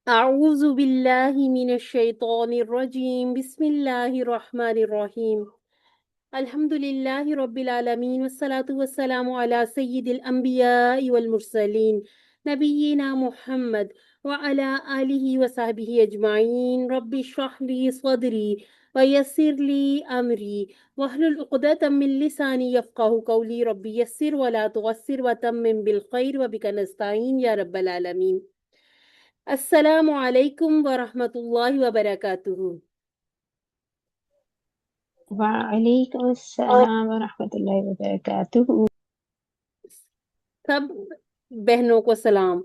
أعوذ بالله من الشيطان الرجيم بسم الله الرحمن الرحيم الحمد لله رب العالمين والصلاة والسلام على سيد الأنبياء والمرسلين نبينا محمد وعلى آله وصحبه أجمعين رب اشرح لي صدري ويسر لي أمري واحلل عقدة من لساني يفقه قولي ربي يسر ولا تعسر وتمم بالخير وبك نستعين يا رب العالمين السلام علیکم ورحمۃ اللہ وبرکاتہ. وعلیکم السلام ورحمۃ اللہ وبرکاتہ۔ سب بہنوں کو سلام.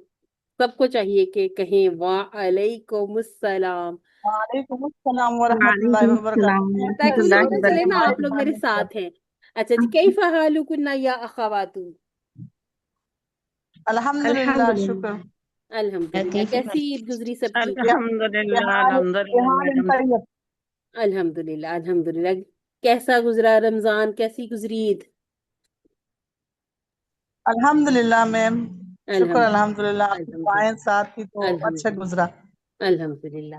سب کو چاہیے کہ کہیں وعلیکم السلام، وعلیکم السلام ورحمۃ اللہ وعلیکم السلام وبرکاتہ۔ ورحمۃ تاکہ یہ اللہ پتہ چلے نا آپ لوگ میرے وبرکاتہ۔ ساتھ ہیں. اچھا جی، کیف حالکن یا اخوات؟ الحمدللہ، شکر۔ الحمدللہ. کیف کیسی عید گزری سب کی؟ الحمدللہ بحال طیب۔ الحمدللہ الحمدللہ. کیسا گزرا رمضان؟ کیسی گزری عید؟ الحمدللہ میم، شکر الحمدللہ، آپ کی الحمدللہ دعائیں ساتھ تھی تو اچھا گزرا۔ الحمدللہ.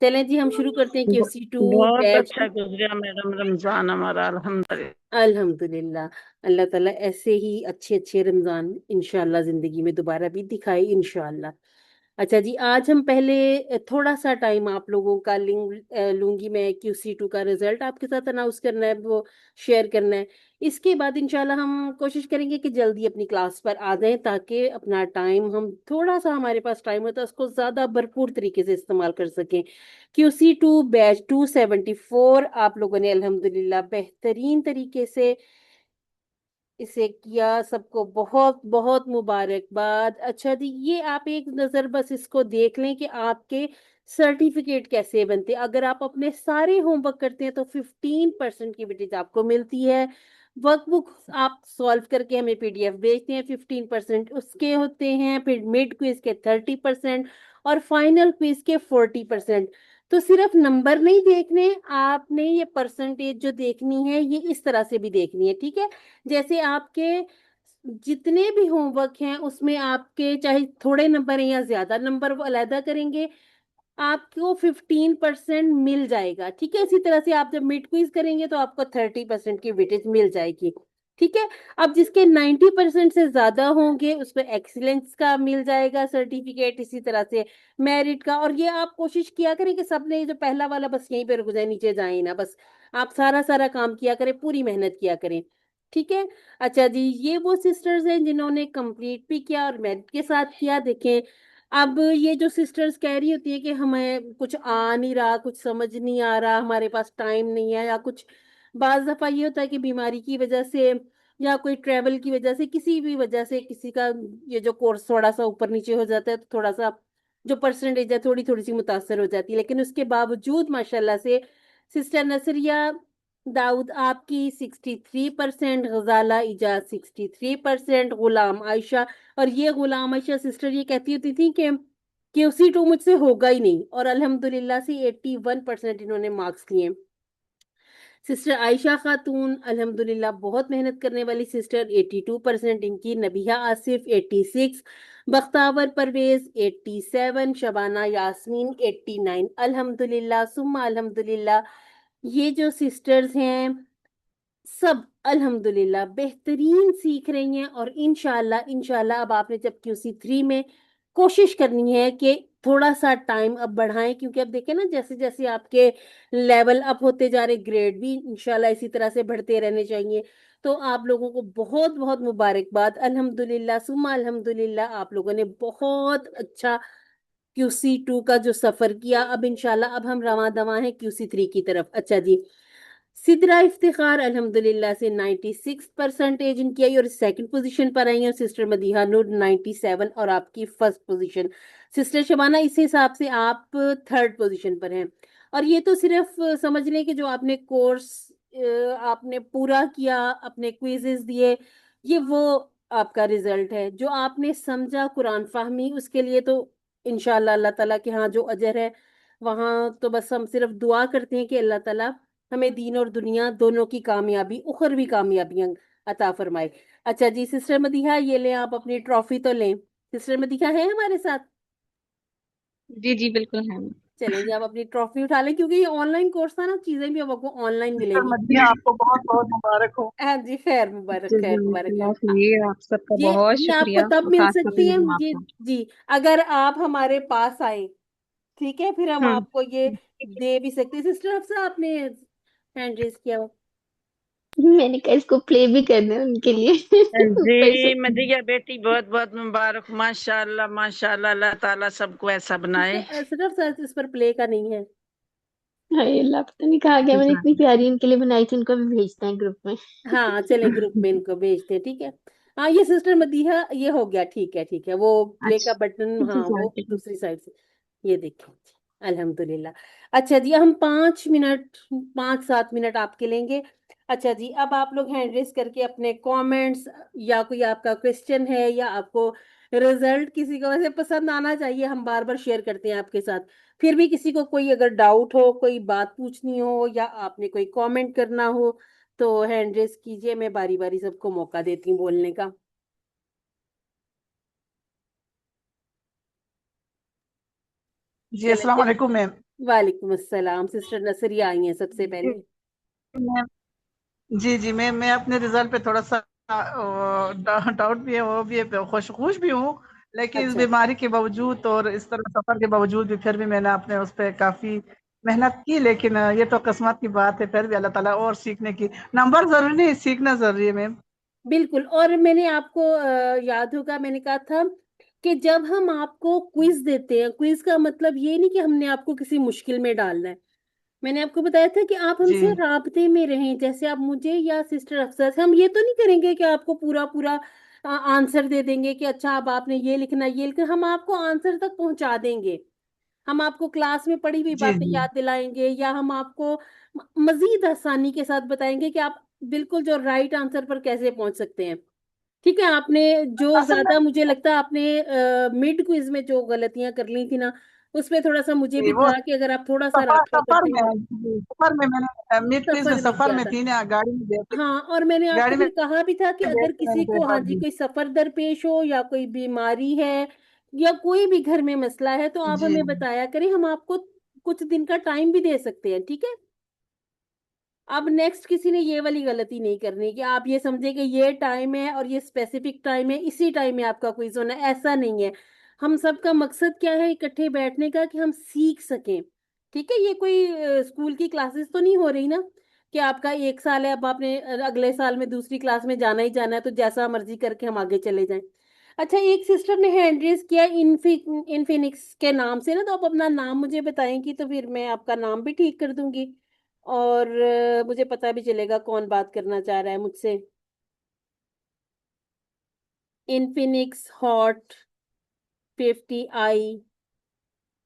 چلیں جی، ہم شروع کرتے ہیں کیو سی ٹو بہت بیچ. اچھا گزرا میڈم رمضان ہمارا، الحمدللہ۔ الحمدللہ. اللہ تعالیٰ ایسے ہی اچھے اچھے رمضان انشاءاللہ زندگی میں دوبارہ بھی دکھائے انشاءاللہ. اچھا جی، آج ہم پہلے تھوڑا سا ٹائم آپ لوگوں کا لوں گی میں. کیو سی ٹو کا رزلٹ آپ کے ساتھ اناؤنس کرنا ہے، وہ شیئر کرنا ہے. اس کے بعد انشاءاللہ ہم کوشش کریں گے کہ جلدی اپنی کلاس پر آ جائیں، تاکہ اپنا ٹائم ہم تھوڑا سا ہمارے پاس ٹائم ہوتا ہے اس کو زیادہ بھرپور طریقے سے استعمال کر سکیں. کیو سی ٹو بیچ 274 آپ لوگوں نے الحمدللہ بہترین طریقے سے اسے کیا. سب کو بہت بہت مبارکباد. اچھا جی، یہ آپ ایک نظر بس اس کو دیکھ لیں کہ آپ کے سرٹیفکیٹ کیسے بنتے. اگر آپ اپنے سارے ہوم ورک کرتے ہیں تو 15% کی ویٹیج آپ کو ملتی ہے. ورک بک آپ سالو کر کے ہمیں PDF بھیجتے ہیں، 15% اس کے ہوتے ہیں. پھر مڈ کوئز کے 30% اور فائنل کوئز کے 40%. تو صرف نمبر نہیں دیکھنے آپ نے، یہ پرسنٹیج جو دیکھنی ہے یہ اس طرح سے بھی دیکھنی ہے. ٹھیک ہے؟ جیسے آپ کے جتنے بھی ہوم ورک ہیں اس میں آپ کے چاہے تھوڑے نمبر ہیں یا زیادہ نمبر، وہ علیحدہ کریں گے، آپ کو 15% مل جائے گا. ٹھیک ہے؟ اسی طرح سے آپ جب مڈ کوئز کریں گے تو آپ کو 30% کی ویٹیج مل جائے گی. ٹھیک ہے؟ اب جس کے 90% سے زیادہ ہوں گے اس پہ ایکسیلنس کا مل جائے گا سرٹیفکیٹ، اسی طرح سے میرٹ کا. اور یہ آپ کوشش کیا کریں کہ سب نے جو پہلا والا بس یہیں پہ رک جائے، نیچے جائیں نا، بس آپ سارا کام کیا کریں، پوری محنت کیا کریں. ٹھیک ہے؟ اچھا جی، یہ وہ سسٹرز ہیں جنہوں نے کمپلیٹ بھی کیا اور میرٹ کے ساتھ کیا. دیکھیں، اب یہ جو سسٹرز کہہ رہی ہوتی ہے کہ ہمیں کچھ آ نہیں رہا، کچھ سمجھ نہیں آ رہا، ہمارے پاس ٹائم نہیں ہے، یا کچھ بعض دفعہ یہ ہوتا ہے کہ بیماری کی وجہ سے یا کوئی ٹریول کی وجہ سے، کسی بھی وجہ سے کسی کا یہ جو کورس تھوڑا سا اوپر نیچے ہو جاتا ہے تو تھوڑا سا جو پرسنٹیج ہے تھوڑی سی متاثر ہو جاتی ہے. لیکن اس کے باوجود ماشاءاللہ سے سسٹر نصریہ داؤد آپ کی 63%، غزالہ ایجاز 63%، غلام عائشہ. اور یہ غلام عائشہ سسٹر یہ کہتی ہوتی تھی کہ کیو سی 2 مجھ سے ہوگا ہی نہیں، اور الحمدللہ سے 81% انہوں نے مارکس لیے. سسٹر عائشہ خاتون الحمدللہ بہت محنت کرنے والی سسٹر، 82% ان کی. نبیہ آصف 86، بختاور پرویز 87، شبانہ یاسمین 89. الحمدللہ ثم الحمدللہ. یہ جو سسٹرز ہیں سب الحمدللہ بہترین سیکھ رہی ہیں. اور انشاءاللہ اب آپ نے جب QC3 میں کوشش کرنی ہے کہ تھوڑا سا ٹائم اب بڑھائیں، کیونکہ اب دیکھیں نا جیسے جیسے آپ کے لیول اپ ہوتے جا رہے، گریڈ بھی انشاءاللہ اسی طرح سے بڑھتے رہنے چاہیے. تو آپ لوگوں کو بہت بہت مبارکباد. الحمدللہ ثم الحمدللہ، آپ لوگوں نے بہت اچھا QC2 کا جو سفر کیا. اب انشاءاللہ اب ہم رواں دواں ہیں QC3 کی طرف. اچھا جی، سدرا افتخار الحمدللہ سے 96% ان کی آئی اور سیکنڈ پوزیشن پر آئی ہیں. سسٹر مدیحہ نور 97 اور آپ کی فرسٹ پوزیشن. سسٹر شبانہ اس حساب سے آپ تھرڈ پوزیشن پر ہیں. اور یہ تو صرف سمجھ لیں کہ جو آپ نے کورس آپ نے پورا کیا، اپنے کوئزز دیے، یہ وہ آپ کا ریزلٹ ہے. جو آپ نے سمجھا، قرآن فہمی، اس کے لیے تو انشاءاللہ اللہ تعالیٰ کے ہاں جو اجر ہے وہاں تو بس ہم صرف دعا کرتے ہیں کہ اللہ تعالیٰ ہمیں دین اور دنیا دونوں کی کامیابی، اخروی کامیابیاں عطا فرمائے. اچھا جی، سسٹر مدیحہ یہ لیں آپ اپنی ٹرافی تو لیں. سسٹر مدیحہ ہے ہمارے ساتھ؟ جی جی بالکل ہے. چلیں جی آپ اپنی ٹرافی اٹھا لیں، کیونکہ یہ آن لائن کورس تھا نا، چیزیں بھی اب آپ کو آن لائن ملیں سسٹر گی. مدیحہ آپ کو بہت بہت مبارک ہو. ہاں جی، خیر مبارک، خیر جزاک مبارک. اللہ خیر، آپ سب کا بہت یہ آپ کو شکریہ، تب اور مل خاص طور پہ سکتی ہے میری ماں جی. کا. جی اگر آپ ہمارے پاس آئیں، ٹھیک ہے، پھر ہم آپ کو یہ دے بھی سکتے ہیں. سسٹر افسا آپ نے ہینڈ ریز کیا ہو. میں نے کہا اس کو پلے بھی کرنا ہے ان کے لیے. اوپر سے. جی مدیحہ بیٹی بہت بہت مبارک، ماشاء اللہ اللہ تعالیٰ سب کو ایسا بنائے. سسٹر افسا اس پر پلے کا نہیں ہے. ہائے اللہ، پتہ نہیں کہا گیا. میں نے اتنی پیاری ان کے لیے بنائی تھی، ان کو بھی بھیجتے ہیں گروپ میں. ہاں چلے گروپ میں ان کو بھیجتے ہیں، ٹھیک ہے. ہاں یہ سسٹر مدیحہ یہ ہو گیا، ٹھیک ہے ٹھیک ہے. وہ پلے کا بٹن، اچھا ہاں وہ جزاک اللہ. دوسری سائڈ سے. یہ دیکھیں الحمدللہ. اچھا جی ہم 5 منٹ، 5-7 منٹ آپ کے لیں گے. اچھا جی اب آپ لوگ ہینڈ ریز کر کے اپنے کامنٹس، یا کوئی آپ کا کوشچن ہے، یا آپ کو رزلٹ کسی کو ویسے پسند آنا چاہیے، ہم بار بار شیئر کرتے ہیں آپ کے ساتھ. پھر بھی کسی کو کوئی اگر ڈاؤٹ ہو، کوئی بات پوچھنی ہو، یا آپ نے کوئی کامنٹ کرنا ہو، تو ہینڈ ریز کیجئے. میں باری باری سب کو موقع دیتی ہوں بولنے کا. جی چلیں السلام علیکم میم. وعلیکم السلام. سسٹر نصریہ آئی ہیں سب سے پہلے. جی میں اپنے رزلٹ پہ تھوڑا سا ڈاؤٹ بھی ہے، وہ بھی ہے، خوش بھی ہوں، لیکن اس اچھا بیماری کے باوجود اور اس طرح سفر کے باوجود بھی پھر بھی میں نے اپنے اس پہ کافی محنت کی. لیکن یہ تو قسمت کی بات ہے، پھر بھی اللہ تعالیٰ اور سیکھنے کی. نمبر ضروری نہیں، سیکھنا ضروری ہے میم. بالکل. اور میں نے آپ کو یاد ہوگا میں نے کہا تھا کہ جب ہم آپ کو کوئز دیتے ہیں، کوئز کا مطلب یہ نہیں کہ ہم نے آپ کو کسی مشکل میں ڈالنا ہے. میں نے آپ کو بتایا تھا کہ آپ ہم جی سے رابطے میں رہیں. جیسے آپ مجھے یا سسٹر افسر سے، ہم یہ تو نہیں کریں گے کہ آپ کو پورا پورا آنسر دے دیں گے کہ اچھا اب آپ نے یہ لکھنا یہ لکھنا. ہم آپ کو آنسر تک پہنچا دیں گے. ہم آپ کو کلاس میں پڑھی ہوئی جی باتیں جی یاد دلائیں گے، یا ہم آپ کو مزید آسانی کے ساتھ بتائیں گے کہ آپ بالکل جو رائٹ آنسر پر کیسے پہنچ سکتے ہیں. ٹھیک ہے. آپ نے جو اصل میں زیادہ مجھے لگتا ہے آپ نے مڈ کوئز میں جو غلطیاں کر لی تھی نا، اس پہ تھوڑا سا مجھے بھی وہ تھا کہ اگر آپ تھوڑا سا سفر رابطہ سفر کرتے. میں جی، سفر میں نے میٹ کوئز میں سفر سفر کیا میں تھا. تھی نا، گاڑی میں بیٹھے ہاں اور میں نے آپ کو گاڑی میں پھر کہا بھی تھا کہ اگر بیٹھے کسی رہنے کے کو، ہاں بعد جی، بھی. کوئی سفر درپیش ہو، یا کوئی بیماری ہے، یا کوئی بھی گھر میں مسئلہ ہے، تو آپ جی ہمیں بتایا کریں. ہم آپ کو کچھ دن کا ٹائم بھی دے سکتے ہیں. ٹھیک ہے. اب نیکسٹ کسی نے یہ والی غلطی نہیں کرنی کہ آپ یہ سمجھے کہ یہ ٹائم ہے اور یہ اسپیسیفک ٹائم ہے، اسی ٹائم میں آپ کا کوئز ہونا ہے. ایسا نہیں ہے. ہم سب کا مقصد کیا ہے اکٹھے بیٹھنے کا، کہ ہم سیکھ سکیں. ٹھیک ہے. یہ کوئی اسکول کی کلاسز تو نہیں ہو رہی نا کہ آپ کا 1 سال ہے، اب آپ نے اگلے سال میں دوسری کلاس میں جانا ہی جانا ہے، تو جیسا مرضی کر کے ہم آگے چلے جائیں. اچھا ایک سسٹر نے ہینڈ ریز کیا انفینکس کے نام سے نا، تو آپ اپنا نام مجھے بتائیں گی تو پھر میں آپ کا نام بھی ٹھیک کر دوں گی، اور مجھے پتا بھی چلے گا کون بات کرنا چاہ رہا ہے مجھ سے. انفینکس ہاٹ 50i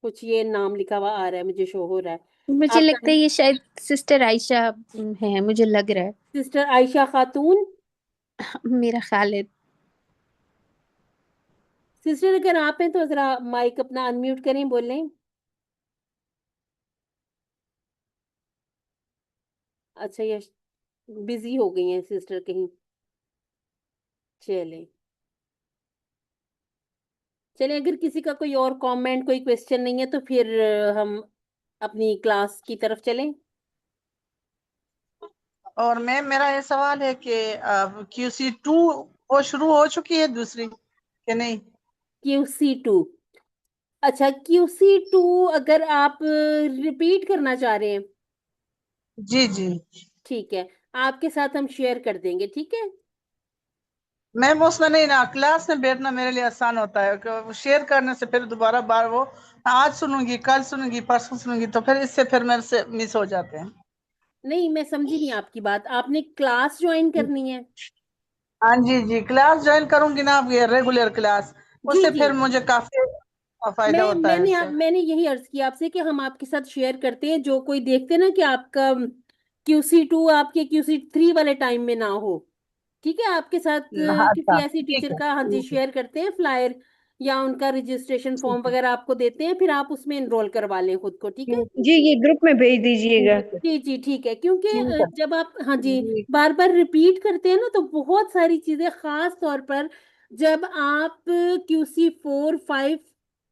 کچھ یہ نام لکھا ہوا آ رہا ہے، مجھے شو ہو رہا ہے. مجھے آپ کا لگتا ہے یہ شاید سسٹر عائشہ ہے، مجھے لگ رہا سسٹر عائشہ خاتون. ہے، میرا خیال ہے. سسٹر اگر آپ ہیں تو ذرا مائک اپنا انمیوٹ کریں، بولیں. اچھا یہ بزی ہو گئی ہیں سسٹر کہیں. چلیں چلیں اگر کسی کا کوئی اور کامنٹ، کوئی کوشچن نہیں ہے، تو پھر ہم اپنی کلاس کی طرف چلیں. اور میم میرا یہ سوال ہے کہ QC2 وہ شروع ہو چکی ہے دوسری کہ نہیں؟ QC2. اچھا QC2 اگر آپ ریپیٹ کرنا چاہ رہے ہیں، جی جی ٹھیک ہے، آپ کے ساتھ ہم شیئر کر دیں گے. ٹھیک ہے. میم اس میں نہیں نا، کلاس میں بیٹھنا میرے لیے آسان ہوتا ہے، شیئر کرنے سے پھر دوبارہ بار وہ آج سنوں گی، کل سنوں گی، پرسوں سنوں گی، تو پھر اس سے پھر میرے سے مس ہو جاتے ہیں. نہیں میں سمجھی نہیں آپ کی بات. آپ نے کلاس جوائن کرنی ہے. ہاں جی جی کلاس جوائن کروں گی نا، آپ یہ ریگولر کلاس، اس جی سے جی پھر مجھے کافی فائدہ ہوتا ہے اس سے. میں نے یہی عرض کیا آپ سے کہ ہم آپ کے ساتھ شیئر کرتے ہیں. جو کوئی دیکھتے ہیں نا کہ آپ کا QC2 آپ کے QC3 والے ٹائم میں نہ ہو، ٹھیک ہے، آپ کے ساتھ ہاں کسی اچھا ایسی ٹھیک ٹیچر ہے کا، ہاں جی، ٹھیک ہے شیئر کرتے ہیں فلائر، یا ان کا رجسٹریشن فارم وغیرہ آپ کو دیتے ہیں، پھر آپ اس میں انرول کروا لیں خود کو. ٹھیک ہے. جی یہ گروپ میں بھیج دیجیے گا. جی جی ٹھیک ہے. کیونکہ ٹھیک ہے جب آپ، ہاں جی، ٹھیک بار بار ریپیٹ کرتے ہیں نا، تو بہت ساری چیزیں، خاص طور پر جب آپ QC4 5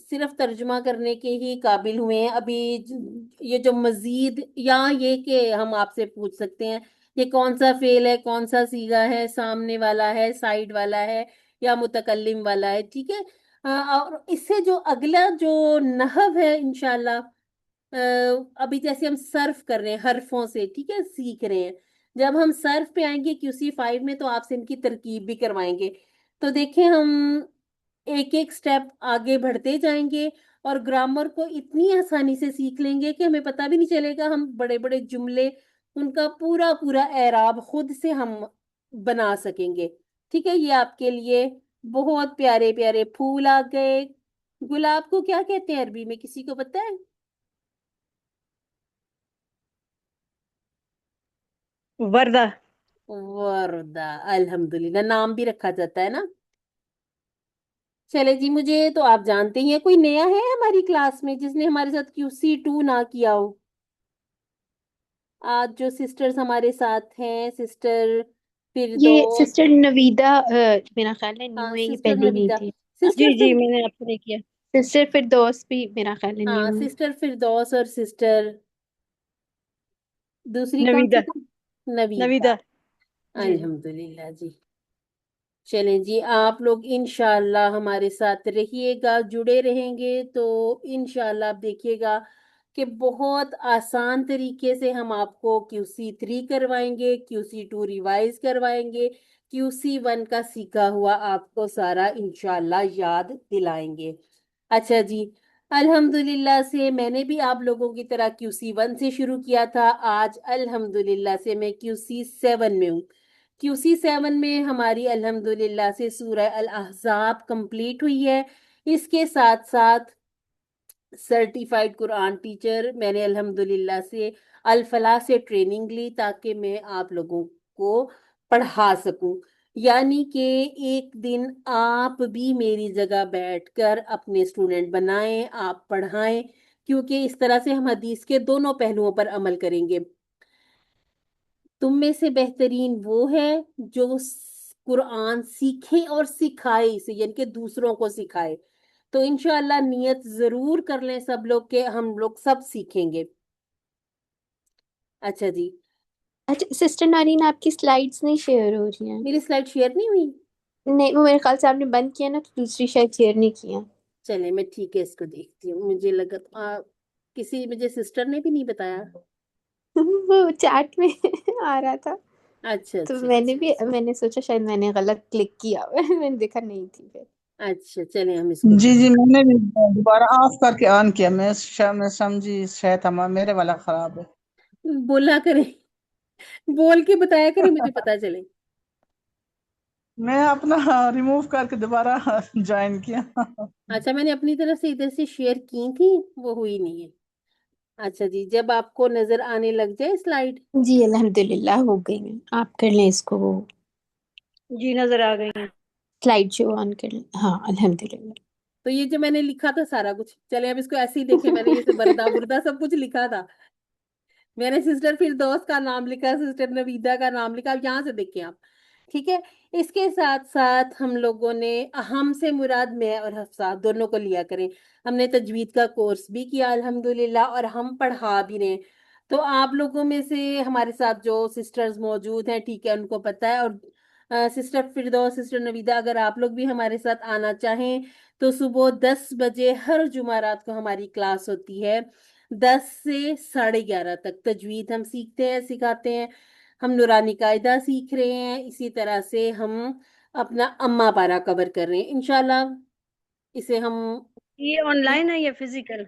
صرف ترجمہ کرنے کے ہی قابل ہوئے ہیں ابھی، یہ جو مزید، یا یہ کہ ہم آپ سے پوچھ سکتے ہیں یہ کون سا فعل ہے، کون سا صیغہ ہے، سامنے والا ہے، سائڈ والا ہے، یا متکلم والا ہے، ٹھیک ہے؟ اور اس سے جو اگلا جو نحو ہے انشاءاللہ، ابھی جیسے ہم صرف کر رہے ہیں حرفوں سے، ٹھیک ہے، سیکھ رہے ہیں، جب ہم صرف پہ آئیں گے QC5 میں تو آپ سے ان کی ترکیب بھی کروائیں گے، تو دیکھیں ہم ایک ایک سٹیپ آگے بڑھتے جائیں گے اور گرامر کو اتنی آسانی سے سیکھ لیں گے کہ ہمیں پتہ بھی نہیں چلے گا، ہم بڑے بڑے جملے ان کا پورا پورا اعراب خود سے ہم بنا سکیں گے، ٹھیک ہے؟ یہ آپ کے لیے بہت پیارے پیارے پھول آ گئے۔ گلاب کو کیا کہتے ہیں عربی میں، کسی کو پتہ ہے؟ وردہ۔ وردہ، الحمدللہ، نام بھی رکھا جاتا ہے نا۔ چلے جی، مجھے تو آپ جانتے ہی ہیں، کوئی نیا ہے ہماری کلاس میں جس نے ہمارے ساتھ QC2 نہ کیا ہو؟ آج جو سسٹرز ہمارے ساتھ ہیں، سسٹر یہ فردوس، سسٹر نویدہ میرا خیال ہے نیو ہاں ہے، یہ سسٹر پہلے نہیں نویدہ، تھی۔ سسٹر جی جی میں نے آپ کو نہیں کیا۔ سسٹر فردوس بھی میرا خیال ہے ہاں نیو ہے۔ سسٹر فردوس اور سسٹر دوسری کون سی نویدہ۔ تھی؟ نویدہ، نویدہ۔ جی جی الحمدللہ جی۔ چلیں جی، آپ لوگ انشاءاللہ ہمارے ساتھ رہیے گا، جڑے رہیں گے تو انشاءاللہ آپ دیکھیے گا کہ بہت آسان طریقے سے ہم آپ کو QC3 کروائیں گے، QC2 ریوائز کروائیں گے، QC1 کا سیکھا ہوا آپ کو سارا انشاءاللہ یاد دلائیں گے۔ اچھا جی، الحمدللہ سے میں نے بھی آپ لوگوں کی طرح QC1 سے شروع کیا تھا، آج الحمدللہ سے میں QC7 میں ہوں۔ QC7 میں ہماری الحمدللہ سے سورہ الاحزاب کمپلیٹ ہوئی ہے، اس کے ساتھ ساتھ سرٹیفائیڈ قرآن ٹیچر میں نے الحمدللہ سے الفلاح سے ٹریننگ لی تاکہ میں آپ لوگوں کو پڑھا سکوں، یعنی کہ ایک دن آپ بھی میری جگہ بیٹھ کر اپنے اسٹوڈنٹ بنائیں، آپ پڑھائیں، کیونکہ اس طرح سے ہم حدیث کے دونوں پہلوؤں پر عمل کریں گے۔ تم میں سے بہترین وہ ہے جو قرآن سیکھے اور سکھائے اسے، یعنی کہ دوسروں کو سکھائے، تو انشاءاللہ نیت ضرور کر لیں سب لوگ کہ ہم لوگ سب سیکھیں گے۔ اچھا جی، اچھا سسٹر نارین، آپ کی سلائیڈز نہیں شیئر ہو رہی ہیں؟ میری سلائڈ شیئر نہیں ہوئی؟ نہیں، وہ میرے خیال سے آپ نے بند کیا نا، تو دوسری شاید شیئر نہیں کیا۔ چلیں میں ٹھیک ہے اس کو دیکھتی ہوں، مجھے لگا کسی مجھے سسٹر نے بھی نہیں بتایا۔ وہ چیٹ میں آ رہا تھا، اچھا تو اچھا میں نے سوچا شاید میں نے غلط کلک کیا ہوا ہے، میں نے دیکھا نہیں تھی پھر۔ اچھا، چلیں ہم اس کو جی جی میں نے بھی دوبارہ آف کر کے آن کیا، میں سمجھی شاید میرے والا خراب ہے۔ بولا کریں، بول کے بتایا کریں، مجھے پتا چلے۔ میں اپنا ریموو کر کے دوبارہ جوائن کیا۔ اچھا، میں نے اپنی طرف سے ادھر سے شیئر کی تھی، وہ ہوئی نہیں ہے۔ اچھا جی، جب آپ کو نظر آنے لگ جائے سلائیڈ، جی الحمدللہ ہو گئی ہیں، آپ کر لیں اس کو، وہ جی نظر آ گئی ہیں۔ سلائیڈ شو آن کر لیں۔ ہاں الحمدللہ۔ تو یہ جو میں نے لکھا تھا سارا کچھ، چلے اب اس کو ایسے ہی دیکھیں، میں نے یہ بردہ بردہ سب کچھ لکھا تھا، میں نے سسٹر فردوس کا نام لکھا، سسٹر نویدہ کا نام لکھا، اب یہاں سے دیکھیں آپ، ٹھیک ہے؟ اس کے ساتھ ساتھ ہم لوگوں نے ہم سے مراد میں اور حفصہ دونوں کو لیا کریں، ہم نے تجوید کا کورس بھی کیا الحمدللہ، اور ہم پڑھا بھی رہے ہیں، تو آپ لوگوں میں سے ہمارے ساتھ جو سسٹرز موجود ہیں، ٹھیک ہے، ان کو پتہ ہے، اور سسٹر فردوس، سسٹر نویدہ، اگر آپ لوگ بھی ہمارے ساتھ آنا چاہیں تو صبح 10 بجے ہر جمعرات کو ہماری کلاس ہوتی ہے، 10 سے 11:30 تک تجوید ہم سیکھتے ہیں، سکھاتے ہیں، ہم نورانی قاعدہ سیکھ رہے ہیں، اسی طرح سے ہم اپنا اما پارا کور کر رہے ہیں انشاءاللہ، اسے ہم یہ آن لائن ہے یا فزیکل؟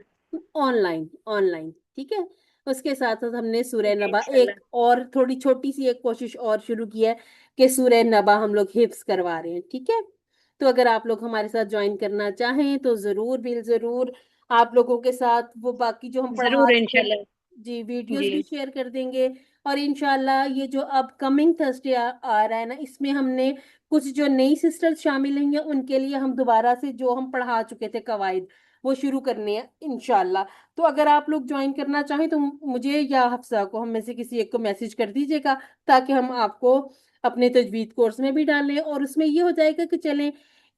آن لائن، ٹھیک ہے؟ اس کے ساتھ ساتھ ہم نے سورہ جی نبا انشاءاللہ۔ ایک اور تھوڑی چھوٹی سی ایک کوشش اور شروع کی ہے کہ سورہ نبا ہم لوگ حفظ کروا رہے ہیں، ٹھیک ہے؟ تو اگر آپ لوگ ہمارے ساتھ جوائن کرنا چاہیں تو ضرور ضرور آپ لوگوں کے ساتھ وہ باقی جو ہم پڑھا ضرور چکے انشاءاللہ۔ جی ویڈیوز جی بھی شیئر کر دیں گے، اور انشاءاللہ یہ جو اب کمنگ تھرسڈے آ رہا ہے نا، اس میں ہم نے کچھ جو نئی سسٹرز شامل ہوئی ہیں ان کے لیے ہم دوبارہ سے جو ہم پڑھا چکے تھے قواعد وہ شروع کرنے ہیں انشاءاللہ، تو اگر آپ لوگ جوائن کرنا چاہیں تو مجھے یا حفصہ کو، ہم میں سے کسی ایک کو میسج کر دیجیے گا تاکہ ہم آپ کو اپنے تجوید کورس میں بھی ڈالیں، اور اس میں یہ ہو جائے گا کہ چلیں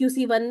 QC1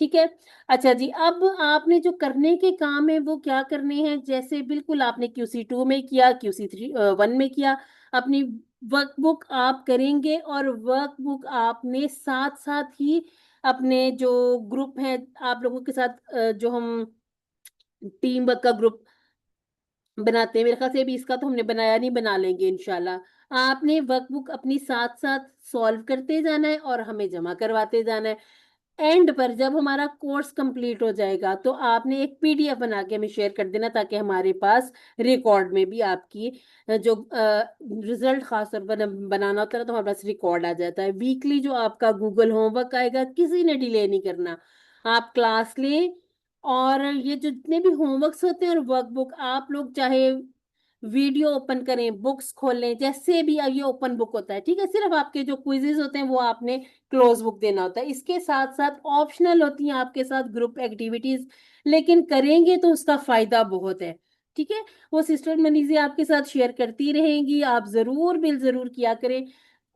ٹھیک ہے. اچھا جی، اب آپ نے جو کرنے کے کام ہے وہ کیا کرنے ہیں، جیسے بالکل آپ نے QC 2 میں کیا، QC 1 میں کیا. اپنی ورک بک آپ کریں گے، اور ورک بک آپ نے ساتھ ساتھ ہی اپنے جو گروپ ہیں آپ لوگوں کے ساتھ، جو ہم ٹیم ورک کا گروپ بناتے ہیں، میرے خیال سے ابھی اس کا تو ہم نے بنایا نہیں، بنا لیں گے انشاءاللہ. آپ نے ورک بک اپنی ساتھ ساتھ سالو کرتے جانا ہے اور ہمیں جمع کرواتے جانا ہے. اینڈ پر جب ہمارا کورس کمپلیٹ ہو جائے گا تو آپ نے ایک PDF بنا کے ہمیں شیئر کر دینا، تاکہ ہمارے پاس ریکارڈ میں بھی آپ کی جو رزلٹ خاص طور پر بنانا ہوتا ہے تو ہمارے پاس ریکارڈ آ جاتا ہے. ویکلی جو آپ کا گوگل ہوم ورک آئے گا، کسی نے ڈیلے نہیں کرنا، آپ کلاس لیں. اور یہ جو جتنے بھی ہوم ورکس ہوتے ہیں اور ورک بک، آپ لوگ چاہے ویڈیو اوپن کریں، بکس کھولیں، جیسے بھی یہ اوپن بک ہوتا ہے، ٹھیک ہے. صرف آپ کے جو کوئزز ہوتے ہیں وہ آپ نے کلوز بک دینا ہوتا ہے. اس کے ساتھ ساتھ آپشنل ہوتی ہیں آپ کے ساتھ گروپ ایکٹیویٹیز، لیکن کریں گے تو اس کا فائدہ بہت ہے. ٹھیک ہے، وہ سسٹر منیزی آپ کے ساتھ شیئر کرتی رہیں گی، آپ ضرور بل ضرور کیا کریں.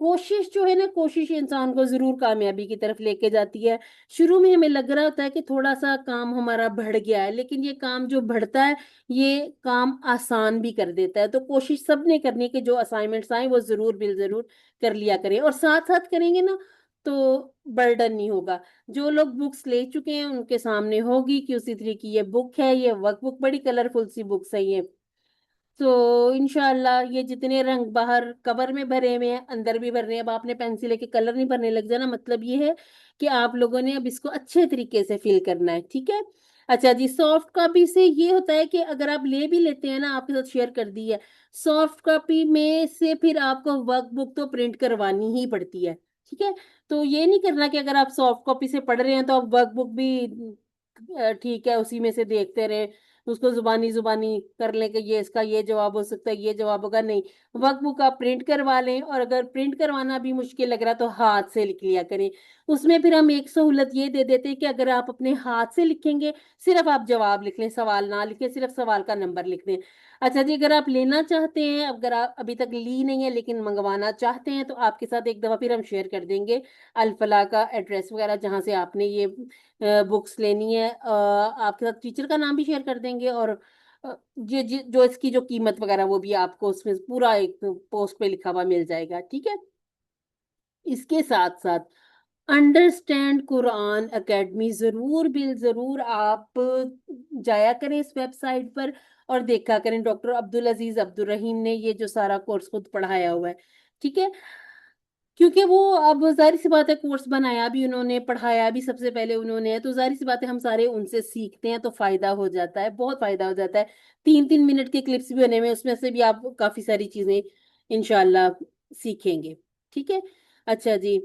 کوشش جو ہے نا، کوشش انسان کو ضرور کامیابی کی طرف لے کے جاتی ہے. شروع میں ہمیں لگ رہا ہوتا ہے کہ تھوڑا سا کام ہمارا بڑھ گیا ہے، لیکن یہ کام جو بڑھتا ہے یہ کام آسان بھی کر دیتا ہے. تو کوشش سب نے کرنی ہے کہ جو اسائنمنٹس آئیں وہ ضرور بل ضرور کر لیا کریں، اور ساتھ ساتھ کریں گے نا تو برڈن نہیں ہوگا. جو لوگ بکس لے چکے ہیں ان کے سامنے ہوگی QC 3 کی یہ بک ہے، یہ ورک بک بڑی کلرفل سی بکس ہے یہ. تو انشاءاللہ یہ جتنے رنگ باہر کور میں بھرے ہوئے ہیں اندر بھی بھرنے ہیں. اب آپ نے پینسل لے کے کلر نہیں بھرنے لگ جانا، مطلب یہ ہے کہ آپ لوگوں نے اب اس کو اچھے طریقے سے فل کرنا ہے. ٹھیک ہے. اچھا جی، سافٹ کاپی سے یہ ہوتا ہے کہ اگر آپ لے بھی لیتے ہیں نا، آپ کے ساتھ شیئر کر دی ہے، سافٹ کاپی میں سے پھر آپ کو ورک بک تو پرنٹ کروانی ہی پڑتی ہے. ٹھیک ہے. تو یہ نہیں کرنا کہ اگر آپ سافٹ کاپی سے پڑھ رہے ہیں تو آپ ورک بک بھی ٹھیک ہے اسی میں سے دیکھتے رہے، اس کو زبانی زبانی کر لیں کہ یہ اس کا یہ جواب ہو سکتا ہے، یہ جواب ہوگا. نہیں، ورک بک آپ پرنٹ کروا لیں، اور اگر پرنٹ کروانا بھی مشکل لگ رہا تو ہاتھ سے لکھ لیا کریں. اس میں پھر ہم ایک سہولت یہ دے دیتے کہ اگر آپ اپنے ہاتھ سے لکھیں گے، صرف آپ جواب لکھ لیں، سوال نہ لکھیں، صرف سوال کا نمبر لکھ دیں. اچھا جی، اگر آپ لینا چاہتے ہیں، اگر آپ ابھی تک لی نہیں ہے لیکن منگوانا چاہتے ہیں، تو آپ کے ساتھ ایک دفعہ پھر ہم شیئر کر دیں گے الفلاح کا ایڈریس وغیرہ جہاں سے آپ نے یہ بکس لینی ہے. آپ کے ساتھ ٹیچر کا نام بھی شیئر کر دیں گے، اور جو اس کی جو قیمت وغیرہ وہ بھی آپ کو اس میں پورا ایک پوسٹ پہ لکھا ہوا مل جائے گا. ٹھیک ہے. اس کے ساتھ ساتھ انڈرسٹینڈ قرآن اکیڈمی ضرور بل ضرور آپ جایا کریں اس ویب سائٹ پر اور دیکھا کریں. ڈاکٹر عبدالعزیز عبدالرحیم نے یہ جو سارا کورس خود پڑھایا ہوا ہے. ٹھیک ہے. کیونکہ وہ اب ظاہر سی بات ہے کورس بنایا بھی انہوں نے، پڑھایا بھی سب سے پہلے انہوں نے، تو ظاہر سی بات ہے ہم سارے ان سے سیکھتے ہیں تو فائدہ ہو جاتا ہے، بہت فائدہ ہو جاتا ہے. 3 3 منٹ کے کلپس بھی بنے ہوئے، اس میں سے بھی آپ کافی ساری چیزیں انشاءاللہ سیکھیں گے. ٹھیک ہے. اچھا جی،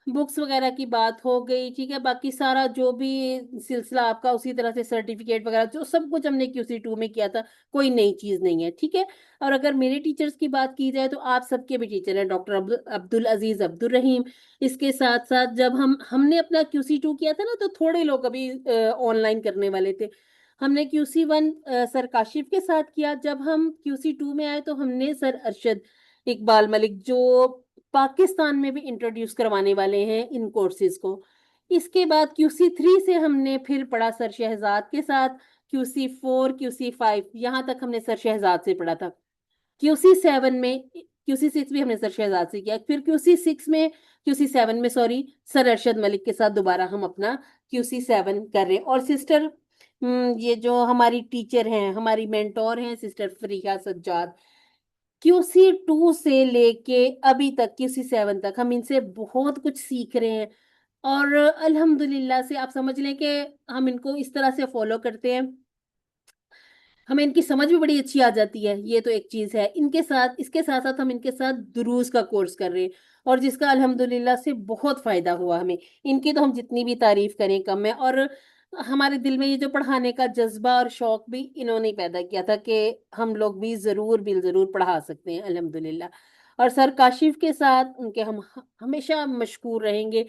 بکس وغیرہ کی بات ہو گئی. ٹھیک ہے. باقی سارا جو بھی سلسلہ آپ کا اسی طرح سے سرٹیفکیٹ وغیرہ جو سب کچھ ہم نے QC 2 میں کیا تھا، کوئی نئی چیز نہیں ہے. ٹھیک ہے. اور اگر میرے ٹیچرز کی بات کی جائے تو آپ سب کے بھی ٹیچر ہیں ڈاکٹر عبدالعزیز عبدالرحیم. اس کے ساتھ ساتھ جب ہم نے اپنا QC 2 کیا تھا نا تو تھوڑے لوگ ابھی آن لائن کرنے والے تھے. ہم نے QC 1 سر کاشف کے ساتھ کیا. جب ہم QC 2 میں آئے تو ہم نے سر ارشد اقبال ملک جو پاکستان میں بھی انٹروڈیوس کروانے والے ہیں ان کورسز کو. اس کے بعد QC 3 سے ہم نے پھر پڑھا سر شہزاد کے ساتھ. QC 4 QC 5 یہاں تک ہم نے سر شہزاد سے پڑھا تھا. QC 7 میں QC 6 بھی ہم نے سر شہزاد سے کیا. پھر QC 7 میں سوری سر ارشد ملک کے ساتھ دوبارہ ہم اپنا QC 7 کر رہے ہیں. اور سسٹر یہ جو ہماری ٹیچر ہیں، ہماری مینٹور ہیں، سسٹر فریحہ سجاد، QC 2 سے لے کے ابھی تک QC 7 تک ہم ان سے بہت کچھ سیکھ رہے ہیں. اور الحمدللہ سے آپ سمجھ لیں کہ ہم ان کو اس طرح سے فالو کرتے ہیں، ہمیں ان کی سمجھ بھی بڑی اچھی آ جاتی ہے. یہ تو ایک چیز ہے. اس کے ساتھ ساتھ ہم ان کے ساتھ دروس کا کورس کر رہے ہیں، اور جس کا الحمدللہ سے بہت فائدہ ہوا ہمیں. ان کی تو ہم جتنی بھی تعریف کریں کم ہے. اور ہمارے دل میں یہ جو پڑھانے کا جذبہ اور شوق بھی انہوں نے پیدا کیا تھا کہ ہم لوگ بھی ضرور پڑھا سکتے ہیں الحمدللہ. اور سر کاشف کے ساتھ ان کے ہم ہمیشہ مشکور رہیں گے.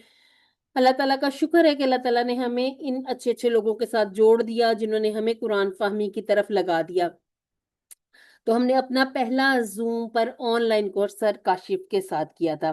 اللہ تعالیٰ کا شکر ہے کہ اللہ تعالیٰ نے ہمیں ان اچھے اچھے لوگوں کے ساتھ جوڑ دیا جنہوں نے ہمیں قرآن فہمی کی طرف لگا دیا. تو ہم نے اپنا پہلا زوم پر online course sir Kashif کے ساتھ کیا تھا.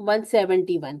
171।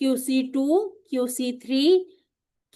QC2, QC3,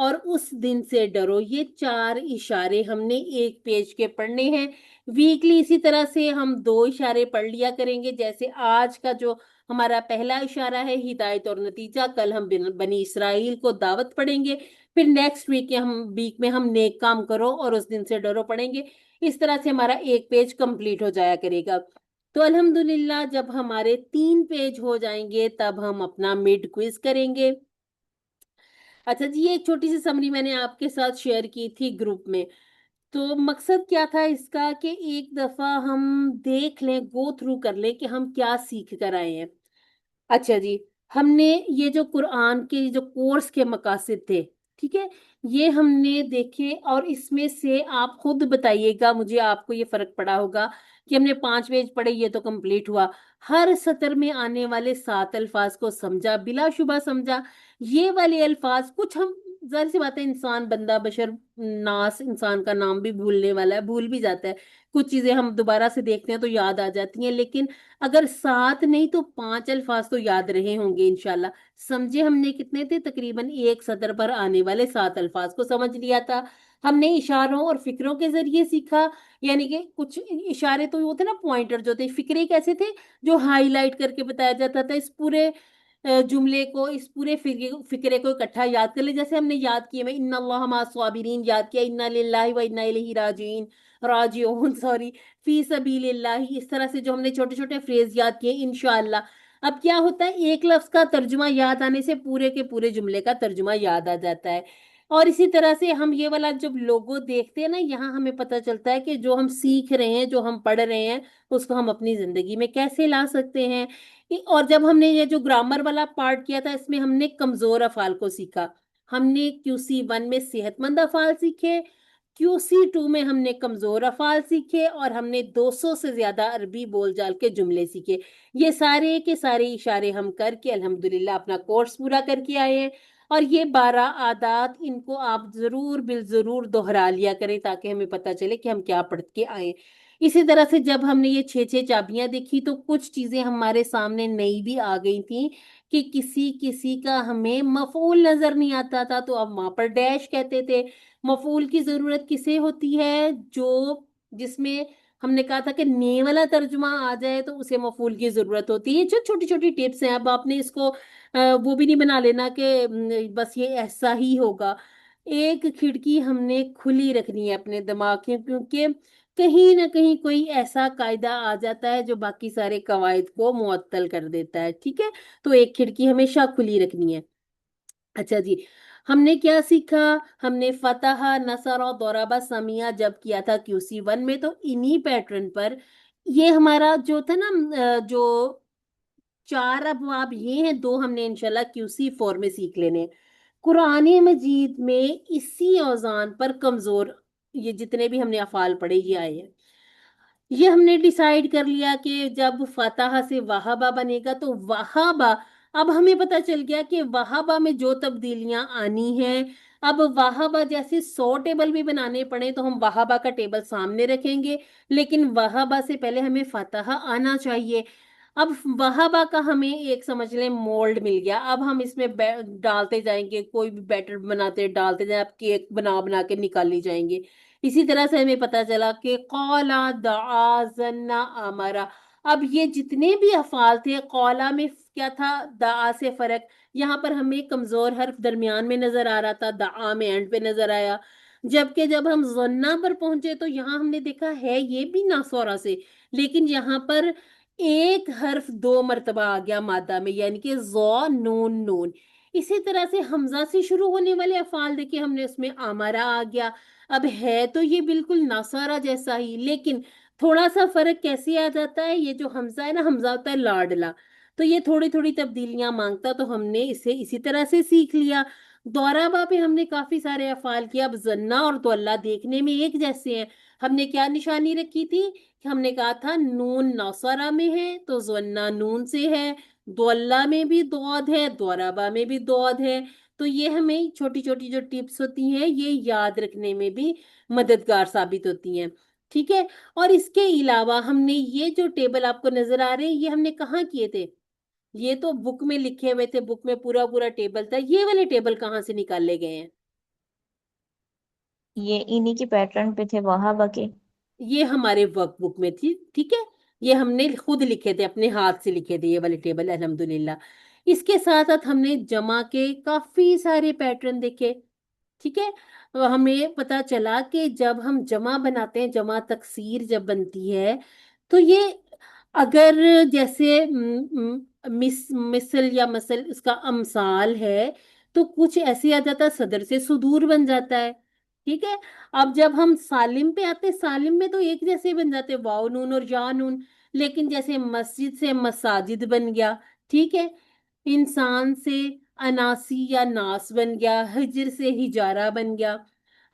اور اس دن سے ڈرو، یہ 4 اشارے ہم نے ایک پیج کے پڑھنے ہیں ویکلی. اسی طرح سے ہم 2 اشارے پڑھ لیا کریں گے. جیسے آج کا جو ہمارا پہلا اشارہ ہے ہدایت اور نتیجہ، کل ہم بنی اسرائیل کو دعوت پڑھیں گے، پھر نیکسٹ ویک میں ہم نیک کام کرو اور اس دن سے ڈرو پڑھیں گے. اس طرح سے ہمارا ایک پیج کمپلیٹ ہو جایا کرے گا. تو الحمدللہ جب ہمارے 3 پیج ہو جائیں گے تب ہم اپنا مڈ کوئز کریں گے. اچھا جی، یہ ایک چھوٹی سی سمری میں نے آپ کے ساتھ شیئر کی تھی گروپ میں. تو مقصد کیا تھا اس کا کہ ایک دفعہ ہم دیکھ لیں، گو تھرو کر لیں کہ ہم کیا سیکھ کر آئے ہیں. اچھا جی، ہم نے یہ جو قرآن کے جو کورس کے مقاصد تھے، ٹھیک ہے، یہ ہم نے دیکھے. اور اس میں سے آپ خود بتائیے گا مجھے، آپ کو یہ فرق پڑا ہوگا کہ ہم نے 5 پیج پڑھے، یہ تو کمپلیٹ ہوا. ہر سطر میں آنے والے 7 الفاظ کو سمجھا، بلا شبہ سمجھا. یہ والے الفاظ کچھ ہم، ظاہر سی بات ہے، انسان بندہ بشر ناس، انسان کا نام بھی بھولنے والا ہے، بھول بھی جاتا ہے. کچھ چیزیں ہم دوبارہ سے دیکھتے ہیں تو یاد آ جاتی ہیں، لیکن اگر 7 نہیں تو 5 الفاظ تو یاد رہے ہوں گے انشاءاللہ. سمجھے ہم نے کتنے تھے؟ تقریباً ایک سطر پر آنے والے 7 الفاظ کو سمجھ لیا تھا. ہم نے اشاروں اور فکروں کے ذریعے سیکھا، یعنی کہ کچھ اشارے تو وہ تھے نا، پوائنٹر جو تھے. فکرے کیسے تھے؟ جو ہائی لائٹ کر کے بتایا جاتا تھا. اس پورے جملے کو، اس پورے فکرے کو اکٹھا یاد کر لیں. جیسے ہم نے یاد کیے، میں ان اللہ مع الصابرین یاد کیا، انا للہ و انا الیہ راجعون فی سبیل اللہ. اس طرح سے جو ہم نے چھوٹے چھوٹے فریز یاد کیے انشاءاللہ. اب کیا ہوتا ہے، ایک لفظ کا ترجمہ یاد آنے سے پورے کے پورے جملے کا ترجمہ یاد آ جاتا ہے. اور اسی طرح سے ہم یہ والا جب لوگو دیکھتے ہیں نا، یہاں ہمیں پتہ چلتا ہے کہ جو ہم سیکھ رہے ہیں، جو ہم پڑھ رہے ہیں، اس کو ہم اپنی زندگی میں کیسے لا سکتے ہیں. اور جب ہم نے یہ جو گرامر والا پارٹ کیا تھا، اس میں ہم نے کمزور افعال کو سیکھا. ہم نے QC1 میں صحت مند افعال سیکھے، QC2 میں ہم نے کمزور افعال سیکھے، اور ہم نے 200 سے زیادہ عربی بول جال کے جملے سیکھے. یہ سارے کے سارے اشارے ہم کر کے الحمدللہ اپنا کورس پورا کر کے آئے ہیں. اور یہ 12 عادات، ان کو آپ ضرور بالضرور دہرا لیا کریں تاکہ ہمیں پتہ چلے کہ ہم کیا پڑھ کے آئے. اسی طرح سے جب ہم نے یہ 6 چابیاں دیکھی تو کچھ چیزیں ہمارے سامنے نئی بھی آ گئی تھیں کہ کسی کا ہمیں مفعول نظر نہیں آتا تھا، تو اب وہاں پر ڈیش کہتے تھے. مفعول کی ضرورت کسے ہوتی ہے؟ جس میں ہم نے کہا تھا کہ نے والا ترجمہ آ جائے تو اسے مفعول کی ضرورت ہوتی ہے. جو چھوٹی چھوٹی ٹپس ہیں، اب آپ نے اس کو وہ بھی نہیں بنا لینا کہ بس یہ ایسا ہی ہوگا. ایک کھڑکی ہم نے کھلی رکھنی ہے اپنے دماغ کی، کیونکہ کہیں نہ کہیں کوئی ایسا قاعدہ آ جاتا ہے جو باقی سارے قواعد کو معطل کر دیتا ہے. ٹھیک ہے، تو ایک کھڑکی ہمیشہ کھلی رکھنی ہے. اچھا جی، ہم نے کیا سیکھا؟ ہم نے فتح، نصر اور ضرب، سمیع جب کیا تھا QC1 میں، تو انہی پیٹرن پر یہ ہمارا جو تھا نا، جو 4 ابواب یہ ہیں، 2 ہم نے انشاءاللہ QC4 میں سیکھ لینے. قرآن مجید میں اسی اوزان پر کمزور، یہ جتنے بھی ہم نے افعال پڑھے یہ آئے ہیں. یہ ہم نے ڈیسائیڈ کر لیا کہ جب فتح سے وہابہ بنے گا تو وہابہ. اب ہمیں پتہ چل گیا کہ وہابہ میں جو تبدیلیاں آنی ہیں، اب وہابہ جیسے 100 ٹیبل بھی بنانے پڑے تو ہم وہابہ کا ٹیبل سامنے رکھیں گے، لیکن وہابہ سے پہلے ہمیں فتح آنا چاہیے. اب وہابہ کا ہمیں ایک سمجھ لیں مولڈ مل گیا. اب ہم اس میں ڈالتے جائیں گے، کوئی بھی بیٹر بناتے ڈالتے جائیں، اب کیک بنا کے نکالی جائیں گے. اسی طرح سے ہمیں پتہ چلا کہ قولا، دعا، ظنا، امرا. اب یہ جتنے بھی افعال تھے، قولا میں کیا تھا؟ دعا سے فرق. یہاں پر ہمیں کمزور حرف درمیان میں نظر آ رہا تھا، دعا میں اینڈ پہ نظر آیا. جبکہ جب ہم ظنا پر پہنچے تو یہاں ہم نے دیکھا ہے یہ بھی ناسورا سے، لیکن یہاں پر ایک حرف 2 مرتبہ آ گیا مادہ میں، یعنی کہ ظا، نون، نون. اسی طرح سے حمزہ سے شروع ہونے والے افعال دیکھے ہم نے، اس میں امرا آ گیا. اب ہے تو یہ بالکل ناسارا جیسا ہی، لیکن تھوڑا سا فرق کیسے آ جاتا ہے؟ یہ جو حمزہ ہے نا، حمزہ ہوتا ہے لاڈلا، تو یہ تھوڑی تھوڑی تبدیلیاں مانگتا، تو ہم نے اسے اسی طرح سے سیکھ لیا. دورابا پہ ہم نے کافی سارے افعال کیا. اب ظنا اور دولہ دیکھنے میں ایک جیسے ہیں. ہم نے کیا نشانی رکھی تھی کہ ہم نے کہا تھا نون نوسرا میں ہے تو ظنا نون سے ہے، دولہ میں بھی دود ہے، دورابا میں بھی دود ہے. تو یہ ہمیں چھوٹی چھوٹی جو ٹپس ہوتی ہیں یہ یاد رکھنے میں بھی مددگار ثابت ہوتی ہیں. ٹھیک ہے، اور اس کے علاوہ ہم نے یہ جو ٹیبل آپ کو نظر آ رہے ہیں، یہ ہم نے کہاں کیے تھے؟ یہ تو بک میں لکھے ہوئے تھے، بک میں پورا پورا ٹیبل تھا. یہ والے ٹیبل کہاں سے نکالے گئے ہیں؟ یہ انہی کی پیٹرن پہ تھے وہابہ کے؟ یہ ہمارے ورک بک میں تھی، ٹھیک ہے، یہ ہم نے خود لکھے تھے، اپنے ہاتھ سے لکھے تھے یہ والے ٹیبل الحمدللہ۔ اس کے ساتھ ساتھ ہم نے جمع کے کافی سارے پیٹرن دیکھے، ٹھیک ہے۔ ہمیں پتا چلا کہ جب ہم جمع بناتے ہیں، جمع تکسیر جب بنتی ہے تو یہ اگر جیسے مثل یا مثل اس کا امثال ہے تو کچھ ایسے آ جاتا ہے، صدر سے صدور بن جاتا ہے، ٹھیک ہے۔ اب جب ہم سالم پہ آتے، سالم میں تو ایک جیسے بن جاتے، واو نون اور یا نون، لیکن جیسے مسجد سے مساجد بن گیا، ٹھیک ہے، انسان سے اناسی یا ناس بن گیا، ہجر سے ہجارہ بن گیا۔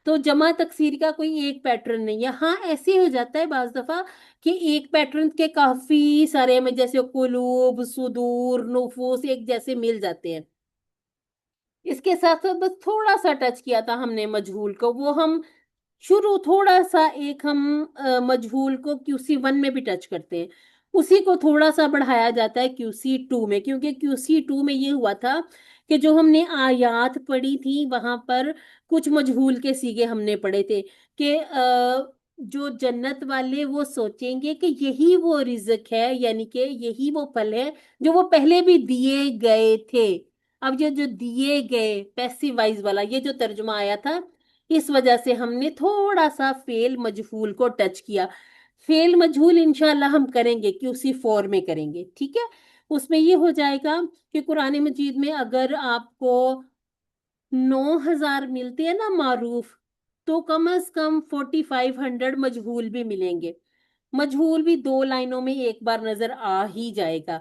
تو جمع تکسیر کا کوئی ایک پیٹرن نہیں ہے، ہاں ایسے ہو جاتا ہے بعض دفعہ کہ ایک پیٹرن کے کافی سارے میں جیسے قلوب، صدور، نفوس ایک جیسے مل جاتے ہیں۔ اس کے ساتھ ساتھ بس تھوڑا سا ٹچ کیا تھا ہم نے مجہول کو، وہ ہم شروع تھوڑا سا ایک ہم مجہول کو QC1 میں بھی ٹچ کرتے ہیں، اسی کو تھوڑا سا بڑھایا جاتا ہے QC2 میں، کیونکہ QC2 میں یہ ہوا تھا کہ جو ہم نے آیات پڑھی تھی وہاں پر کچھ مجہول کے سیغے ہم نے پڑھے تھے کہ جو جنت والے وہ سوچیں گے کہ یہی وہ رزق ہے، یعنی کہ یہی وہ پھل ہے جو وہ پہلے بھی دیے گئے تھے۔ اب یہ جو دیے گئے پیسیو وائز والا یہ جو ترجمہ آیا تھا، اس وجہ سے ہم نے تھوڑا سا فعل مجہول کو ٹچ کیا۔ فعل مجہول انشاءاللہ ہم کریں گے QC4 میں کریں گے، ٹھیک ہے۔ اس میں یہ ہو جائے گا کہ قرآن مجید میں اگر آپ کو 9,000 ملتے ہیں نا معروف، تو کم از کم 4500 مجہول بھی ملیں گے۔ مجہول بھی 2 لائنوں میں ایک بار نظر آ ہی جائے گا۔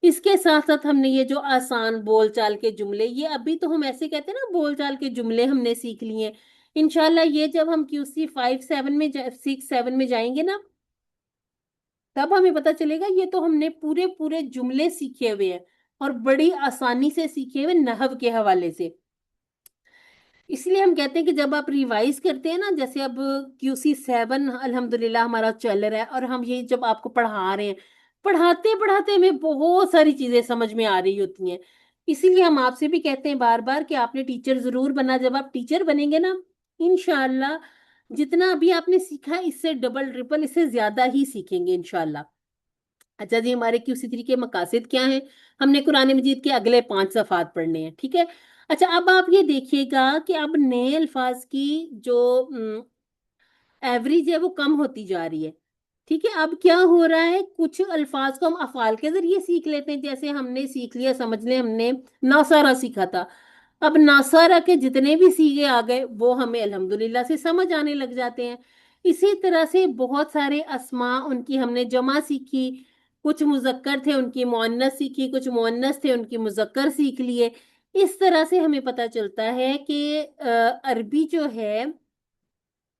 اس کے ساتھ ساتھ ہم نے یہ جو آسان بول چال کے جملے، یہ ابھی تو ہم ایسے کہتے ہیں نا بول چال کے جملے ہم نے سیکھ لیے ہیں، انشاءاللہ یہ جب ہم QC5 7 میں 6 7 میں جائیں گے نا تب ہمیں پتا چلے گا یہ تو ہم نے پورے پورے جملے سیکھے ہوئے ہیں اور بڑی آسانی سے سیکھے ہوئے نحو کے حوالے سے۔ اس لیے ہم کہتے ہیں کہ جب آپ ریوائز کرتے ہیں نا، جیسے اب QC7 الحمدللہ ہمارا چل رہا ہے اور ہم یہ جب آپ کو پڑھا رہے ہیں، پڑھاتے پڑھاتے ہمیں بہت ساری چیزیں سمجھ میں آ رہی ہوتی ہیں۔ اسی لیے ہم آپ سے بھی کہتے ہیں بار بار کہ آپ نے ٹیچر ضرور بنا، جب آپ ٹیچر بنیں گے نا انشاءاللہ جتنا ابھی آپ نے سیکھا اس سے ڈبل ٹرپل اس سے زیادہ ہی سیکھیں گے انشاءاللہ۔ اچھا جی، ہمارے QC3 کے مقاصد کیا ہیں؟ ہم نے قرآن مجید کے اگلے 5 صفحات پڑھنے ہیں، ٹھیک ہے۔ اچھا اب آپ یہ دیکھیے گا کہ اب نئے الفاظ کی جو ایوریج ہے وہ کم ہوتی جا رہی ہے، ٹھیک ہے۔ اب کیا ہو رہا ہے، کچھ الفاظ کو ہم افعال کے ذریعے سیکھ لیتے ہیں، جیسے ہم نے سیکھ لیا، سمجھ لیں ہم نے ناصارہ سیکھا تھا، اب ناصارہ کے جتنے بھی سیغے آ گئے وہ ہمیں الحمدللہ سے سمجھ آنے لگ جاتے ہیں۔ اسی طرح سے بہت سارے اسماء ان کی ہم نے جمع سیکھی، کچھ مذکر تھے ان کی مؤنث سیکھی، کچھ مؤنث تھے ان کی مذکر سیکھ لیے۔ اس طرح سے ہمیں پتہ چلتا ہے کہ عربی جو ہے،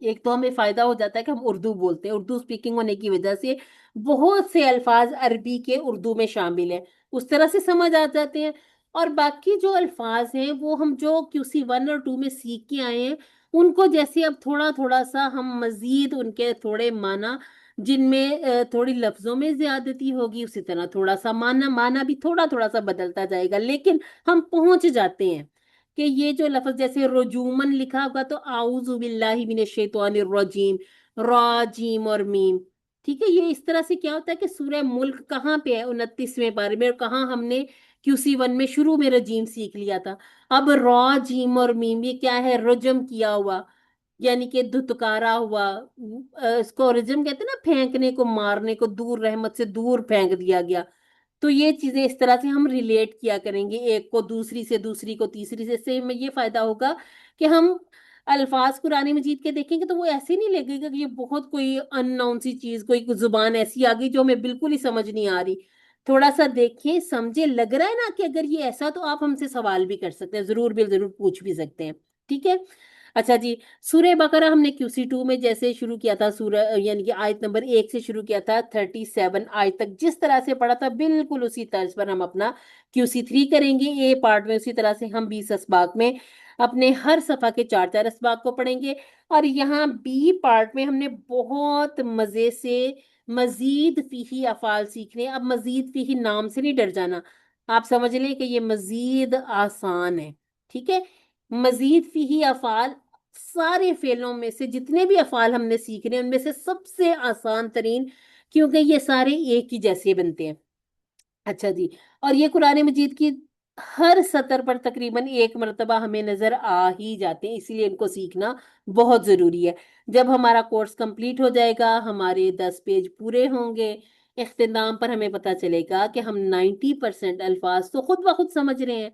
ایک تو ہمیں فائدہ ہو جاتا ہے کہ ہم اردو بولتے ہیں، اردو سپیکنگ ہونے کی وجہ سے بہت سے الفاظ عربی کے اردو میں شامل ہیں، اس طرح سے سمجھ آ جاتے ہیں۔ اور باقی جو الفاظ ہیں وہ ہم جو QC1 اور 2 میں سیکھ کے آئے ہیں ان کو جیسے اب تھوڑا تھوڑا سا ہم مزید ان کے تھوڑے معنی جن میں تھوڑی لفظوں میں زیادتی ہوگی، اسی طرح تھوڑا سا معنی بھی تھوڑا تھوڑا سا بدلتا جائے گا، لیکن ہم پہنچ جاتے ہیں کہ یہ جو لفظ جیسے رجومن لکھا ہوگا تو اعوذ باللہ من الشیطان الرجیم، را جیم اور میم، ٹھیک ہے۔ یہ اس طرح سے کیا ہوتا ہے کہ سورہ ملک کہاں پہ ہے 29ویں پارے میں، اور کہاں ہم نے QC1 میں شروع میں رجیم سیکھ لیا تھا۔ اب را جیم اور میم یہ کیا ہے، رجم کیا ہوا، یعنی کہ دھتکارا ہوا، اس کو رجم کہتے ہیں نا، پھینکنے کو، مارنے کو، دور رحمت سے دور پھینک دیا گیا۔ تو یہ چیزیں اس طرح سے ہم ریلیٹ کیا کریں گے، ایک کو دوسری سے، دوسری کو تیسری سے، اس سے ہمیں یہ فائدہ ہوگا کہ ہم الفاظ قرآن مجید کے دیکھیں گے تو وہ ایسے نہیں لگے گا کہ یہ بہت کوئی ان نون سی چیز، کوئی زبان ایسی آ گئی جو ہمیں بالکل ہی سمجھ نہیں آ رہی۔ تھوڑا سا دیکھیں، سمجھے، لگ رہا ہے نا کہ اگر یہ ایسا، تو آپ ہم سے سوال بھی کر سکتے ہیں، ضرور بھی ضرور پوچھ بھی سکتے ہیں، ٹھیک ہے۔ اچھا جی، سورہ بقرہ ہم نے QC2 میں جیسے شروع کیا تھا، سورہ یعنی کہ آیت نمبر 1 سے شروع کیا تھا 37 آیت تک جس طرح سے پڑھا تھا بالکل اسی طرز پر ہم اپنا QC3 کریں گے اے پارٹ میں، اسی طرح سے ہم 20 اسباق میں اپنے ہر صفحہ کے 4 اسباق کو پڑھیں گے۔ اور یہاں بی پارٹ میں ہم نے بہت مزے سے مزید فیہی افعال سیکھنے۔ اب مزید فیہی نام سے نہیں ڈر جانا، آپ سمجھ لیں کہ یہ مزید آسان ہے، ٹھیک ہے۔ مزید فیہی افعال سارے فعلوں میں سے جتنے بھی افعال ہم نے سیکھنے ان میں سے سب سے آسان ترین، کیونکہ یہ سارے ایک ہی جیسے بنتے ہیں۔ اچھا جی، اور یہ قرآن مجید کی ہر سطر پر تقریباً ایک مرتبہ ہمیں نظر آ ہی جاتے ہیں، اسی لیے ان کو سیکھنا بہت ضروری ہے۔ جب ہمارا کورس کمپلیٹ ہو جائے گا، ہمارے 10 پیج پورے ہوں گے، اختتام پر ہمیں پتہ چلے گا کہ ہم 90% الفاظ تو خود بخود سمجھ رہے ہیں،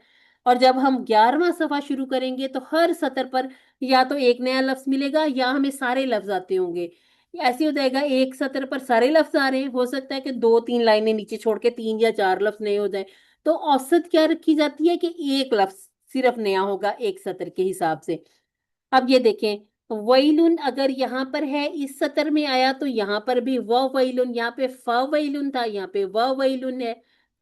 اور جب ہم 11واں صفحہ شروع کریں گے تو ہر سطر پر یا تو ایک نیا لفظ ملے گا یا ہمیں سارے لفظ آتے ہوں گے۔ ایسے ہو جائے گا ایک سطر پر سارے لفظ آ رہے ہیں، ہو سکتا ہے کہ 2 3 لائنیں نیچے چھوڑ کے 3 یا 4 لفظ نئے ہو جائیں، تو اوسط کیا رکھی جاتی ہے کہ ایک لفظ صرف نیا ہوگا ایک سطر کے حساب سے۔ اب یہ دیکھیں، ویلن اگر یہاں پر ہے اس سطر میں آیا تو یہاں پر بھی ویلن، یہاں پہ ویلن تھا، یہاں پہ ویلن ہے،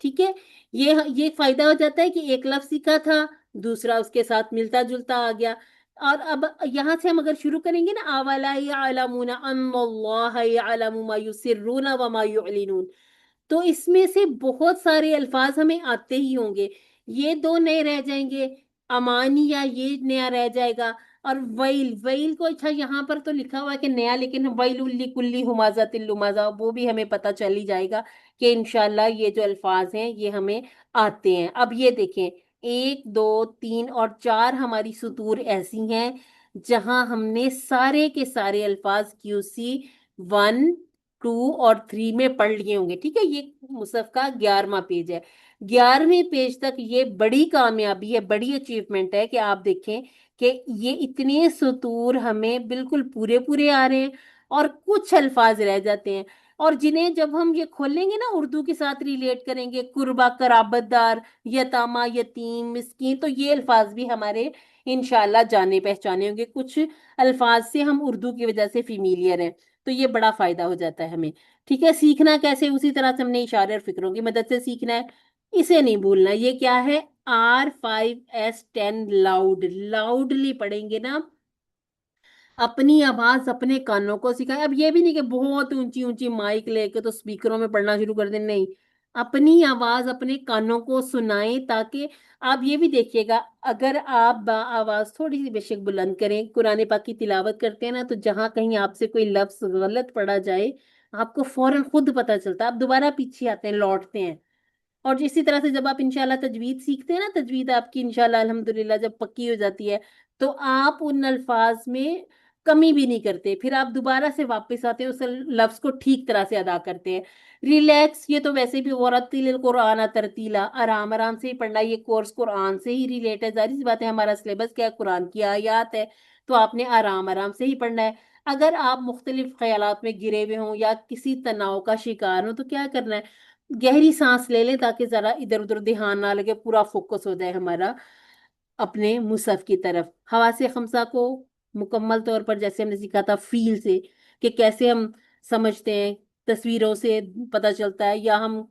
ٹھیک ہے۔ یہ فائدہ ہو جاتا ہے کہ ایک لفظ سیکھا تھا، دوسرا اس کے ساتھ ملتا جلتا آ گیا۔ اور اب یہاں سے ہم اگر شروع کریں گے نا، اولا یعلمون ان اللہ یعلم ما یسرون وما یعلنون، تو اس میں سے بہت سارے الفاظ ہمیں آتے ہی ہوں گے، یہ 2 نئے رہ جائیں گے، امانیہ یہ نیا رہ جائے گا، اور ویل کو اچھا یہاں پر تو لکھا ہوا ہے کہ نیا، لیکن ویل لکل ہمازۃ لمزہ وہ بھی ہمیں پتہ چل ہی جائے گا کہ انشاءاللہ یہ جو الفاظ ہیں یہ ہمیں آتے ہیں۔ اب یہ دیکھیں 1 2 3 اور 4 ہماری سطور ایسی ہیں جہاں ہم نے سارے کے سارے الفاظ QC 1 2 اور 3 میں پڑھ لیے ہوں گے، ٹھیک ہے۔ یہ مصحف کا 11واں پیج ہے، 11ویں پیج تک یہ بڑی کامیابی ہے، بڑی اچیومنٹ ہے کہ آپ دیکھیں کہ یہ اتنے سطور ہمیں بالکل پورے پورے آ رہے ہیں، اور کچھ الفاظ رہ جاتے ہیں، اور جنہیں جب ہم یہ کھولیں گے نا اردو کے ساتھ ریلیٹ کریں گے، قربا قرابت دار، یتامہ یتیم مسکین، تو یہ الفاظ بھی ہمارے انشاءاللہ جانے پہچانے ہوں گے، کچھ الفاظ سے ہم اردو کی وجہ سے فیملیئر ہیں، تو یہ بڑا فائدہ ہو جاتا ہے ہمیں، ٹھیک ہے۔ سیکھنا کیسے؟ اسی طرح سے ہم نے اشارے اور فکروں کی مدد سے سیکھنا ہے، اسے نہیں بھولنا۔ یہ کیا ہے؟ R5S10 لاؤڈلی پڑھیں گے نا، اپنی آواز اپنے کانوں کو سکھائیں۔ اب یہ بھی نہیں کہ بہت اونچی اونچی مائک لے کے تو سپیکروں میں پڑھنا شروع کر دیں، نہیں، اپنی آواز اپنے کانوں کو سنائیں، تاکہ آپ یہ بھی دیکھیے گا اگر آپ با آواز تھوڑی سی بے شک بلند کریں، قرآن پاک کی تلاوت کرتے ہیں نا، تو جہاں کہیں آپ سے کوئی لفظ غلط پڑھا جائے آپ کو فوراً خود پتہ چلتا ہے، آپ دوبارہ پیچھے آتے ہیں، لوٹتے ہیں۔ اور اسی طرح سے جب آپ انشاءاللہ تجوید سیکھتے ہیں نا، تجوید آپ کی انشاءاللہ الحمدللہ جب پکی ہو جاتی ہے تو آپ ان الفاظ میں کمی بھی نہیں کرتے، پھر آپ دوبارہ سے واپس آتے ہیں، اس لفظ کو ٹھیک طرح سے ادا کرتے ہیں۔ ریلیکس، یہ تو ویسے بھی ورتل القرآن ترتیلا، آرام آرام سے ہی پڑھنا، یہ کورس قرآن سے ہی ریلیٹ ہے، ظاہر سی بات ہے ہمارا سلیبس کیا ہے، قرآن کی آیات ہے، تو آپ نے آرام آرام سے ہی پڑھنا ہے۔ اگر آپ مختلف خیالات میں گرے ہوئے ہوں یا کسی تناؤ کا شکار ہوں تو کیا کرنا ہے، گہری سانس لے لیں تاکہ ذرا ادھر ادھر دھیان نہ لگے، پورا فوکس ہو جائے ہمارا اپنے مصحف کی طرف۔ حواس خمسہ کو مکمل طور پر جیسے ہم نے سیکھا تھا فیل سے، کہ کیسے ہم سمجھتے ہیں، تصویروں سے پتہ چلتا ہے، یا ہم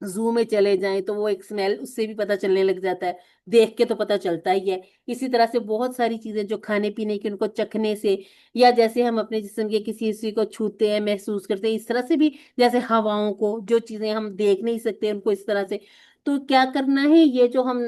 زو میں چلے جائیں تو وہ ایک سمیل اس سے بھی پتہ چلنے لگ جاتا ہے، دیکھ کے تو پتہ چلتا ہی ہے۔ اسی طرح سے بہت ساری چیزیں جو کھانے پینے کی، ان کو چکھنے سے، یا جیسے ہم اپنے جسم کے کسی حصے کو چھوتے ہیں، محسوس کرتے ہیں، اس طرح سے بھی، جیسے ہواؤں کو، جو چیزیں ہم دیکھ نہیں سکتے ان کو اس طرح سے، تو کیا کرنا ہے، یہ جو ہم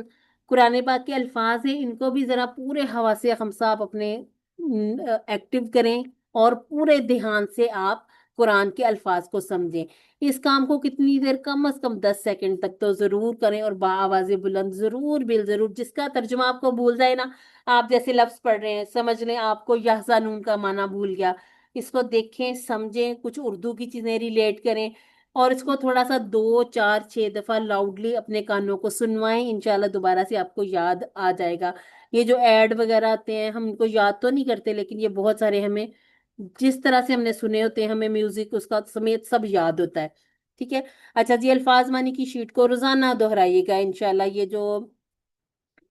قرآن پاک کے الفاظ ہیں ان کو بھی ذرا پورے حواس خمسہ آپ اپنے ایکٹیو کریں، اور پورے دھیان سے آپ قرآن کے الفاظ کو سمجھیں۔ اس کام کو کتنی دیر؟ کم از کم 10 سیکنڈ تک تو ضرور کریں، اور بآواز بلند ضرور ضرور، جس کا ترجمہ آپ کو بھول جائے نا، آپ جیسے لفظ پڑھ رہے ہیں، سمجھ لیں آپ کو یحزنون کا معنی بھول گیا، اس کو دیکھیں، سمجھیں، کچھ اردو کی چیزیں ریلیٹ کریں، اور اس کو تھوڑا سا 2 4 6 دفعہ لاؤڈلی اپنے کانوں کو سنوائیں، انشاءاللہ دوبارہ سے آپ کو یاد آ جائے گا۔ یہ جو ایڈ وغیرہ آتے ہیں ہم ان کو یاد تو نہیں کرتے، لیکن یہ بہت سارے ہمیں جس طرح سے ہم نے سنے ہوتے ہیں، ہمیں میوزک اس کا سمیت سب یاد ہوتا ہے، ٹھیک ہے۔ اچھا جی، الفاظ معنی کی شیٹ کو روزانہ دہرائیے گا انشاءاللہ۔ یہ جو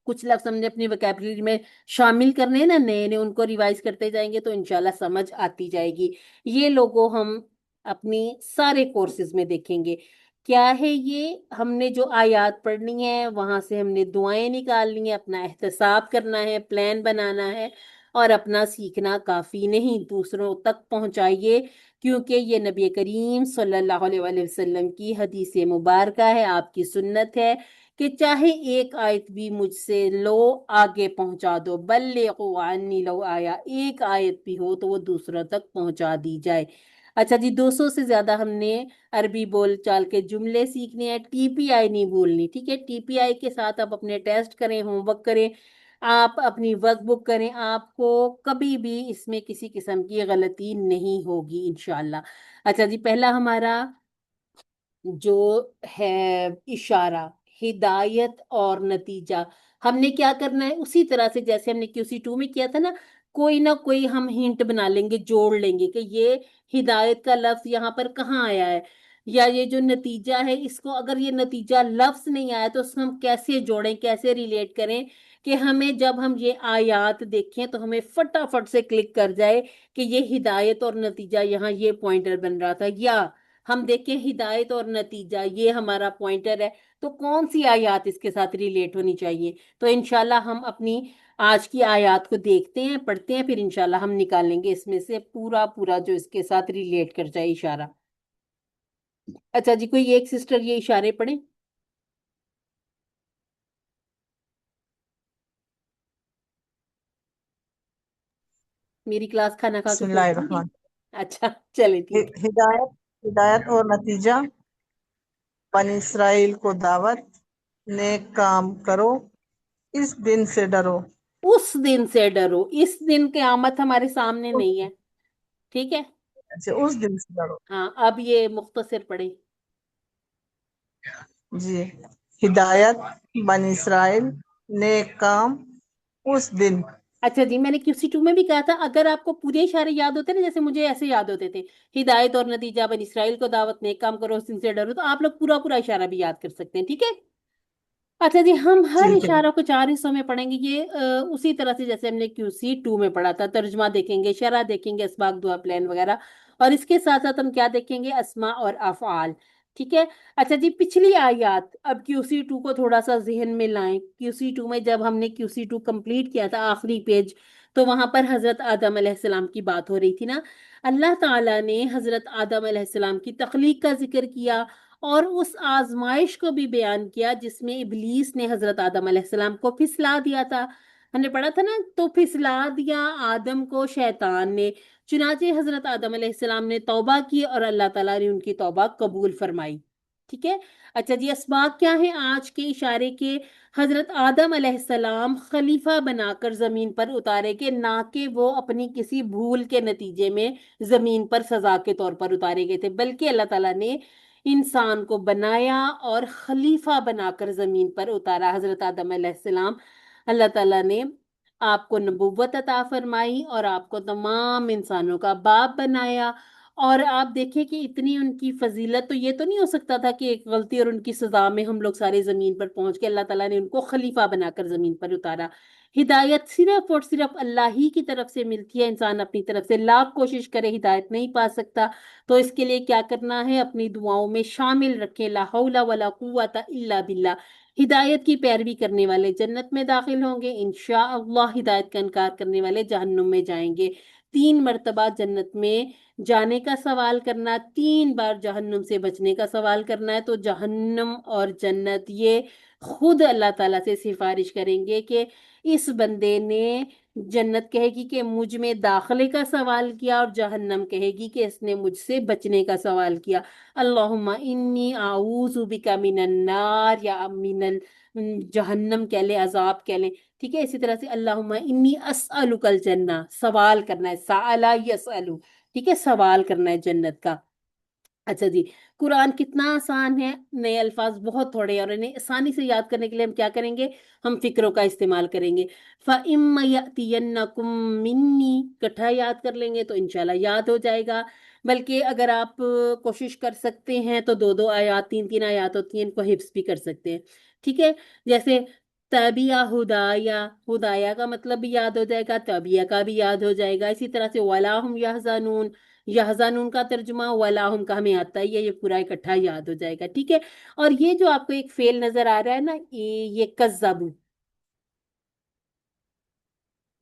کچھ لفظ ہم نے اپنی ویکیبلری میں شامل کرنے ہیں نا، نئے نئے، ان کو ریوائز کرتے جائیں گے تو انشاءاللہ سمجھ آتی جائے گی۔ یہ لوگوں ہم اپنی سارے کورسز میں دیکھیں گے، کیا ہے یہ ہم نے جو آیات پڑھنی ہے وہاں سے ہم نے دعائیں نکالنی ہے، اپنا احتساب کرنا ہے، پلان بنانا ہے، اور اپنا سیکھنا کافی نہیں، دوسروں تک پہنچائیے، کیونکہ یہ نبی کریم صلی اللہ علیہ وآلہ وسلم کی حدیث مبارکہ ہے، آپ کی سنت ہے کہ چاہے ایک آیت بھی مجھ سے لو آگے پہنچا دو، بلغوا عنی لو آیا، ایک آیت بھی ہو تو وہ دوسروں تک پہنچا دی جائے۔ اچھا جی، 200 سے زیادہ ہم نے عربی بول چال کے جملے سیکھنے ہیں، ٹی پی آئی نہیں بولنی، ٹھیک ہے؟ ٹی پی آئی کے ساتھ آپ اپنے ٹیسٹ کریں، ہوم ورک کریں، آپ اپنی ورک بک کریں، آپ کو کبھی بھی اس میں کسی قسم کی غلطی نہیں ہوگی انشاءاللہ۔ اچھا جی، پہلا ہمارا جو ہے اشارہ، ہدایت اور نتیجہ، ہم نے کیا کرنا ہے اسی طرح سے جیسے ہم نے QC2 میں کیا تھا نا، کوئی نہ کوئی ہم ہنٹ بنا لیں گے، جوڑ لیں گے کہ یہ ہدایت کا لفظ یہاں پر کہاں آیا ہے، یا یہ جو نتیجہ ہے اس کو اگر یہ نتیجہ لفظ نہیں آیا تو اس کو ہم کیسے جوڑیں، کیسے ریلیٹ کریں کہ ہمیں جب ہم یہ آیات دیکھیں تو ہمیں فٹافٹ سے کلک کر جائے کہ یہ ہدایت اور نتیجہ یہاں یہ پوائنٹر بن رہا تھا، یا ہم دیکھیں ہدایت اور نتیجہ یہ ہمارا پوائنٹر ہے تو کون سی آیات اس کے ساتھ ریلیٹ ہونی چاہیے۔ تو انشاءاللہ ہم اپنی آج کی آیات کو دیکھتے ہیں، پڑھتے ہیں، پھر انشاءاللہ ہم نکالیں گے اس میں سے پورا پورا جو اس کے ساتھ ریلیٹ کر جائے اشارہ۔ اچھا جی، کوئی ایک سسٹر یہ اشارے پڑھیں۔ میری کلاس کھانا کھا کے بسم سو اللہ جائیں گی؟ الرحمن۔ اچھا چلے ٹھیک ہے۔ ہدایت اور نتیجہ، بنی اسرائیل کو دعوت، نیک کام کرو، اس دن سے ڈرو۔ اس دن سے ڈرو، اس دن قیامت ہمارے سامنے نہیں ہے، ٹھیک ہے؟ اچھا، اس دن سے ڈرو۔ ہاں، اب یہ مختصر پڑھیں۔ جی، ہدایت، بنی اسرائیل، نیک کام، اس دن۔ اچھا جی، میں نے QC2 میں بھی کہا تھا اگر آپ کو پورے اشارے یاد ہوتے نا، جیسے مجھے ایسے یاد ہوتے تھے، ہدایت اور نتیجہ، بنی اسرائیل کو دعوت، نیک کام کرو، اس دن سے ڈرو، تو آپ لوگ پورا پورا اشارہ بھی یاد کر سکتے ہیں، ٹھیک ہے؟ اچھا جی، ہم ہر ٹھیک ہے۔ اشارہ کو 4 حصوں میں پڑھیں گے، یہ اسی طرح سے جیسے ہم نے QC2 میں پڑھا تھا، ترجمہ دیکھیں گے، شرح دیکھیں گے، اسباق دعا پلان وغیرہ، اور اس کے ساتھ ساتھ ہم کیا دیکھیں گے، اسماء اور افعال، ٹھیک ہے؟ اچھا جی، پچھلی آیات اب QC2 کو تھوڑا سا ذہن میں لائیں۔ QC2 میں جب ہم نے QC2 کمپلیٹ کیا تھا آخری پیج، تو وہاں پر حضرت آدم علیہ السلام کی بات ہو رہی تھی نا، اللہ تعالیٰ نے حضرت آدم علیہ السلام کی تخلیق کا ذکر کیا اور اس آزمائش کو بھی بیان کیا جس میں ابلیس نے حضرت آدم علیہ السلام کو پھسلا دیا تھا، ہم نے پڑھا تھا نا، تو پھسلا دیا آدم کو شیطان نے، چنانچہ حضرت آدم علیہ السلام نے توبہ کی اور اللہ تعالیٰ نے ان کی توبہ قبول فرمائی، ٹھیک ہے؟ اچھا جی، اسباق کیا ہیں آج کے اشارے کے؟ حضرت آدم علیہ السلام خلیفہ بنا کر زمین پر اتارے کہ نہ کہ وہ اپنی کسی بھول کے نتیجے میں زمین پر سزا کے طور پر اتارے گئے تھے، بلکہ اللہ تعالیٰ نے انسان کو بنایا اور خلیفہ بنا کر زمین پر اتارا۔ حضرت آدم علیہ السلام، اللہ تعالیٰ نے آپ کو نبوت عطا فرمائی اور آپ کو تمام انسانوں کا باپ بنایا، اور آپ دیکھیں کہ اتنی ان کی فضیلت، تو یہ تو نہیں ہو سکتا تھا کہ ایک غلطی اور ان کی سزا میں ہم لوگ سارے زمین پر پہنچ کے، اللہ تعالیٰ نے ان کو خلیفہ بنا کر زمین پر اتارا۔ ہدایت صرف اور صرف اللہ ہی کی طرف سے ملتی ہے، انسان اپنی طرف سے لاکھ کوشش کرے ہدایت نہیں پا سکتا، تو اس کے لیے کیا کرنا ہے، اپنی دعاؤں میں شامل رکھیں لا حول ولا قوت الا باللہ۔ ہدایت کی پیروی کرنے والے جنت میں داخل ہوں گے انشاءاللہ، ہدایت کا انکار کرنے والے جہنم میں جائیں گے۔ 3 مرتبہ جنت میں جانے کا سوال کرنا، 3 بار جہنم سے بچنے کا سوال کرنا ہے، تو جہنم اور جنت یہ خود اللہ تعالیٰ سے سفارش کریں گے کہ اس بندے نے، جنت کہے گی کہ مجھ میں داخلے کا سوال کیا، اور جہنم کہے گی کہ اس نے مجھ سے بچنے کا سوال کیا۔ اللہم انی اعوذ بک من النار، یا جہنم کہہ لیں، عذاب کہہ لیں، ٹھیک ہے؟ اسی طرح سے اللہم انی اسألک الجنہ، سوال کرنا ہے، سألہ یسألو، ٹھیک ہے؟ سوال کرنا ہے جنت کا۔ اچھا جی، قرآن کتنا آسان ہے، نئے الفاظ بہت تھوڑے ہیں، اور انہیں آسانی سے یاد کرنے کے لیے ہم کیا کریں گے، ہم فکروں کا استعمال کریں گے۔ فَإِمَّ يَأْتِيَنَّكُم مِّنِّي، کٹھا یاد کر لیں گے تو انشاءاللہ یاد ہو جائے گا، بلکہ اگر آپ کوشش کر سکتے ہیں تو 2 آیات، 3 آیات ہوتی ہیں، ان کو حفظ بھی کر سکتے ہیں، ٹھیک ہے؟ جیسے تابیہ ہدایا، ہدایا کا مطلب بھی یاد ہو جائے گا، تابیہ کا بھی یاد ہو جائے گا، اسی طرح سے وَلَا هُمْ يَحْزَنُونَ، یحزنون کا ترجمہ وَلَا کا ہمیں آتا ہی ہے، یہ پورا اکٹھا یاد ہو جائے گا، ٹھیک ہے؟ اور یہ جو آپ کو ایک فعل نظر آ رہا ہے نا، یہ کذبوا،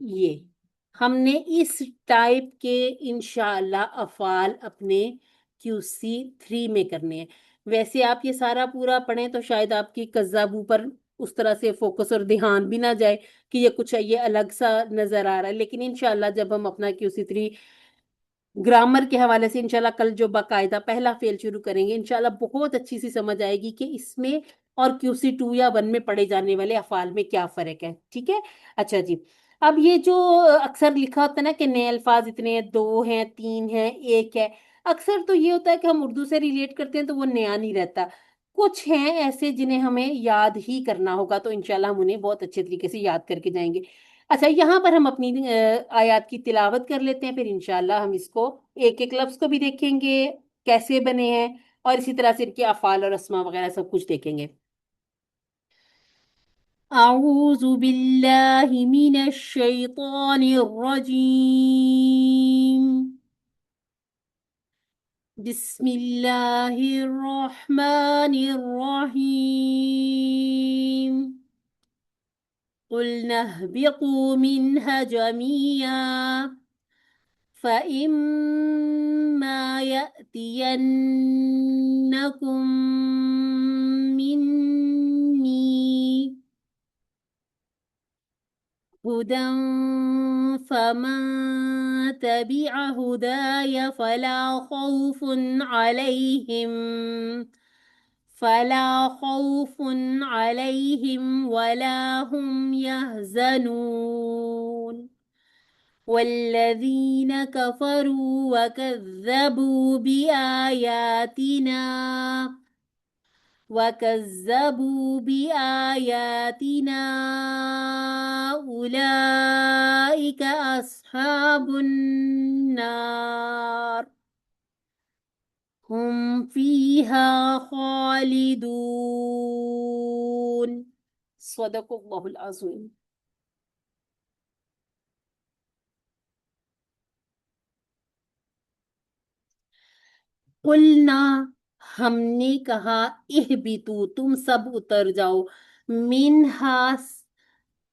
یہ ہم نے اس ٹائپ کے انشاءاللہ افعال اپنے QC3 میں کرنے ہیں۔ ویسے آپ یہ سارا پورا پڑھیں تو شاید آپ کی کذابوں پر اس طرح سے فوکس اور دھیان بھی نہ جائے کہ یہ کچھ یہ الگ سا نظر آ رہا ہے، لیکن انشاءاللہ جب ہم اپنا Q C 3 گرامر کے حوالے سے انشاءاللہ کل جو باقاعدہ پہلا فیل شروع کریں گے انشاءاللہ بہت اچھی سی سمجھ آئے گی کہ اس میں اور Q C 2 یا 1 میں پڑھے جانے والے افعال میں کیا فرق ہے، ٹھیک ہے؟ اچھا جی، اب یہ جو اکثر لکھا ہوتا ہے نا کہ نئے الفاظ اتنے 2 ہیں 3 ہیں 1 ہے، اکثر تو یہ ہوتا ہے کہ ہم اردو سے ریلیٹ کرتے ہیں تو وہ نیا نہیں رہتا، کچھ ہیں ایسے جنہیں ہمیں یاد ہی کرنا ہوگا، تو انشاءاللہ ہم انہیں بہت اچھے طریقے سے یاد کر کے جائیں گے۔ اچھا، یہاں پر ہم اپنی آیات کی تلاوت کر لیتے ہیں، پھر انشاءاللہ ہم اس کو ایک ایک لفظ کو بھی دیکھیں گے کیسے بنے ہیں، اور اسی طرح سے ان کے افعال اور اسما وغیرہ سب کچھ دیکھیں گے۔ اعوذ باللہ من الشیطان الرجیم، بسم اللہ الرحمن الرحیم، قلنا اهبطوا منها جميعا فإما يأتينكم مني هدى فمن تبع هداي فلا خوف عليهم ولا هم يحزنون، والذين كفروا وكذبوا بآياتنا أولئك أصحاب النار هم فيها خالدون۔ صدق اللہ العظیم۔ قلنا، ہم نے کہا، اہبتو، تم سب اتر جاؤ، منہا،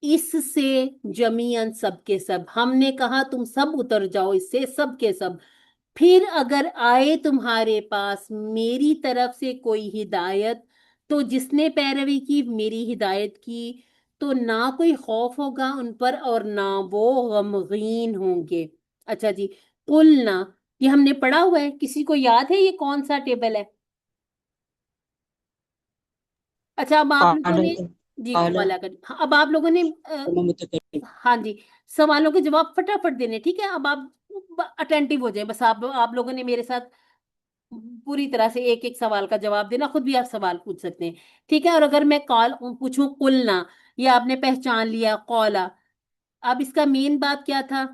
اس سے، جمیعن، سب کے سب، ہم نے کہا تم سب اتر جاؤ اس سے، سب کے سب، پھر اگر آئے تمہارے پاس میری طرف سے کوئی ہدایت تو جس نے پیروی کی میری ہدایت کی تو نہ کوئی خوف ہوگا ان پر اور نہ وہ غمگین ہوں گے۔ اچھا جی، قلنا، یہ ہم نے پڑھا ہوا ہے، کسی کو یاد ہے یہ کون سا ٹیبل ہے؟ اچھا، اب آپ لوگوں نے جی قالا کر، اب آپ لوگوں نے ہاں جی سوالوں کے جواب فٹافٹ دینے، ٹھیک ہے؟ اب آپ اٹینٹیو ہو جائیں، بس آپ لوگوں نے میرے ساتھ پوری طرح سے ایک ایک سوال کا جواب دینا، خود بھی آپ سوال پوچھ سکتے ہیں، ٹھیک ہے؟ اور اگر میں کال پوچھوں قلنا، یہ آپ نے پہچان لیا قولا، اب اس کا مین بات کیا تھا؟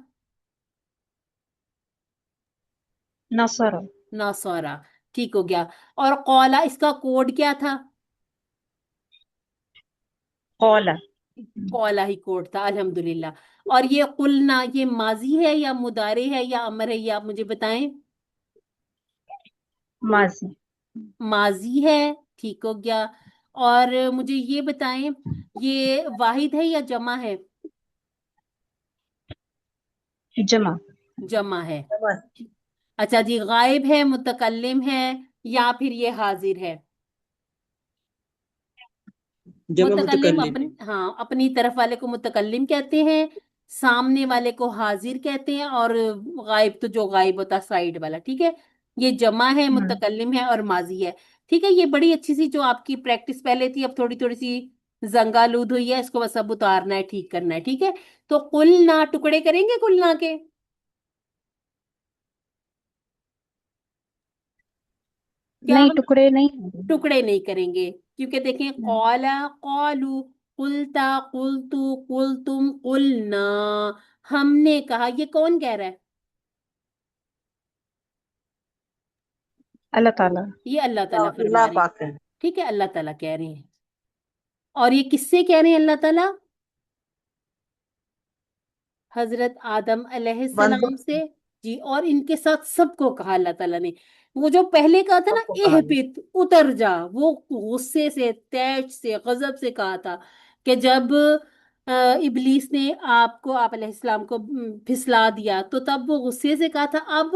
نصر، ناصورا، ٹھیک ہو گیا۔ اور قولا، اس کا کوڈ کیا تھا؟ قال، قولا ہی کوڈ تھا، الحمدللہ۔ اور یہ قلنا، یہ ماضی ہے یا مضارع ہے یا امر ہے، یہ آپ مجھے بتائیں۔ ماضی، ماضی ہے، ٹھیک ہو گیا۔ اور مجھے یہ بتائیں، یہ واحد ہے یا جمع ہے؟ جمع، جمع ہے۔ اچھا جی، غائب ہے، متکلم ہے، یا پھر یہ حاضر ہے؟ متکلم اپنی طرف والے کو متکلم کہتے ہیں، سامنے والے کو حاضر کہتے ہیں، اور غائب تو جو غائب ہوتا سائیڈ والا، ٹھیک ہے؟ یہ جمع ہے، متکلم ہے اور ماضی ہے، ٹھیک ہے؟ یہ بڑی اچھی سی جو آپ کی پریکٹس پہلے تھی اب تھوڑی تھوڑی سی زنگالود ہوئی ہے، اس کو بس اب اتارنا ہے، ٹھیک کرنا ہے، ٹھیک ہے؟ تو قلنا، ٹکڑے کریں گے قلنا کے؟ کیا نہیں ہم ٹکڑے نہیں، ٹکڑے نہیں کریں گے؟ کیونکہ دیکھیں، قولا، قالو، قلتا، قلتو، قلتم، قلنا، ہم نے کہا، یہ کون کہہ رہا ہے؟ اللہ تعالیٰ، یہ اللہ تعالیٰ فرما اللہ رہے ہیں، پاک ہے۔ ٹھیک ہے؟ اللہ تعالیٰ کہہ رہے ہیں، اور یہ کس سے کہہ رہے ہیں اللہ تعالیٰ؟ حضرت آدم علیہ بندوں السلام سے، جی، اور ان کے ساتھ سب کو کہا اللہ تعالیٰ نے، وہ جو پہلے کہا تھا نا سب کو کہا ہے۔ اہبط، اتر جا، وہ غصے سے، تیش سے، غضب سے کہا تھا کہ جب ابلیس نے آپ علیہ السلام کو پھسلا دیا تو تب وہ غصے سے کہا تھا، اب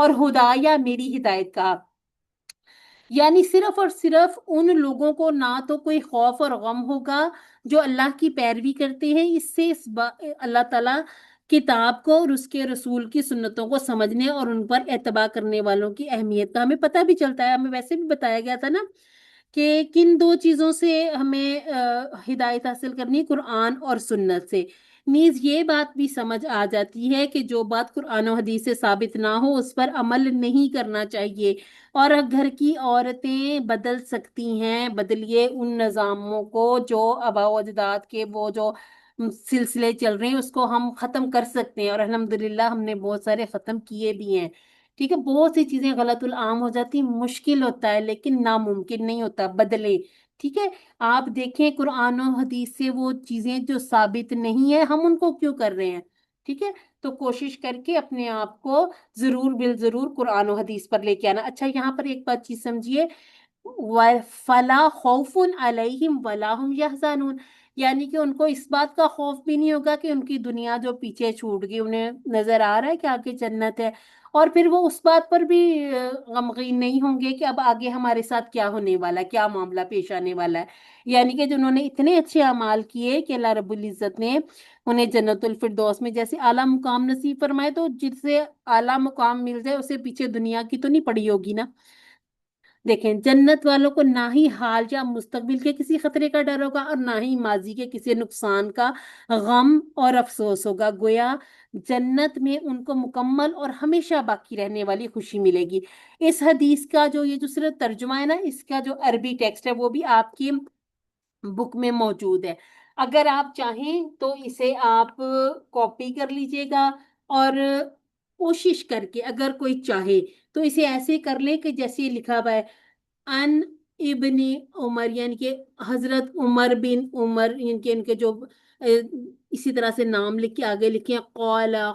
اور ہدا یا میری ہدایت کہا، یعنی صرف اور صرف ان لوگوں کو نہ تو کوئی خوف اور غم ہوگا جو اللہ کی پیروی کرتے ہیں، اس سے اللہ تعالیٰ کتاب کو اور اس کے رسول کی سنتوں کو سمجھنے اور ان پر اتباع کرنے والوں کی اہمیت کا ہمیں پتہ بھی چلتا ہے۔ ہمیں ویسے بھی بتایا گیا تھا نا کہ کن دو چیزوں سے ہمیں ہدایت حاصل کرنی ہے، قرآن اور سنت سے۔ نیز یہ بات بھی سمجھ آ جاتی ہے کہ جو بات قرآن و حدیث سے ثابت نہ ہو اس پر عمل نہیں کرنا چاہیے، اور گھر کی عورتیں بدل سکتی ہیں، بدلیے ان نظاموں کو جو آباء و اجداد کے وہ جو سلسلے چل رہے ہیں اس کو ہم ختم کر سکتے ہیں، اور الحمدللہ ہم نے بہت سارے ختم کیے بھی ہیں۔ ٹھیک ہے، بہت سی چیزیں غلط العام ہو جاتی، مشکل ہوتا ہے لیکن ناممکن نہیں ہوتا، بدلے۔ ٹھیک ہے، آپ دیکھیں قرآن و حدیث سے وہ چیزیں جو ثابت نہیں ہیں ہم ان کو کیوں کر رہے ہیں؟ ٹھیک ہے، تو کوشش کر کے اپنے آپ کو ضرور بالضرور قرآن و حدیث پر لے کے آنا۔ اچھا، یہاں پر ایک بات چیز سمجھیے، فلا خوف علیہم ولا هم یحزنون، یعنی کہ ان کو اس بات کا خوف بھی نہیں ہوگا کہ ان کی دنیا جو پیچھے چھوٹ گئی، انہیں نظر آ رہا ہے کہ آگے جنت ہے، اور پھر وہ اس بات پر بھی غمگین نہیں ہوں گے کہ اب آگے ہمارے ساتھ کیا ہونے والا ہے، کیا معاملہ پیش آنے والا ہے۔ یعنی کہ جنہوں نے اتنے اچھے اعمال کیے کہ اللہ رب العزت نے انہیں جنت الفردوس میں جیسے اعلیٰ مقام نصیب فرمائے، تو جس سے اعلیٰ مقام مل جائے اسے پیچھے دنیا کی تو نہیں پڑی ہوگی نا۔ دیکھیں، جنت والوں کو نہ ہی حال یا مستقبل کے کسی خطرے کا ڈر ہوگا اور نہ ہی ماضی کے کسی نقصان کا غم اور افسوس ہوگا، گویا جنت میں ان کو مکمل اور ہمیشہ باقی رہنے والی خوشی ملے گی۔ اس حدیث کا جو یہ جو صرف ترجمہ ہے نا، اس کا جو عربی ٹیکسٹ ہے وہ بھی آپ کی بک میں موجود ہے، اگر آپ چاہیں تو اسے آپ کاپی کر لیجئے گا، اور کوشش کر کے اگر کوئی چاہے تو اسے ایسے کر لے کہ جیسے یہ لکھا ہوا ہے، ان ابن عمر، یعنی کہ حضرت عمر بن عمر، یعنی کہ ان کے جو اسی طرح سے نام لکھ کے آگے لکھے ہیں،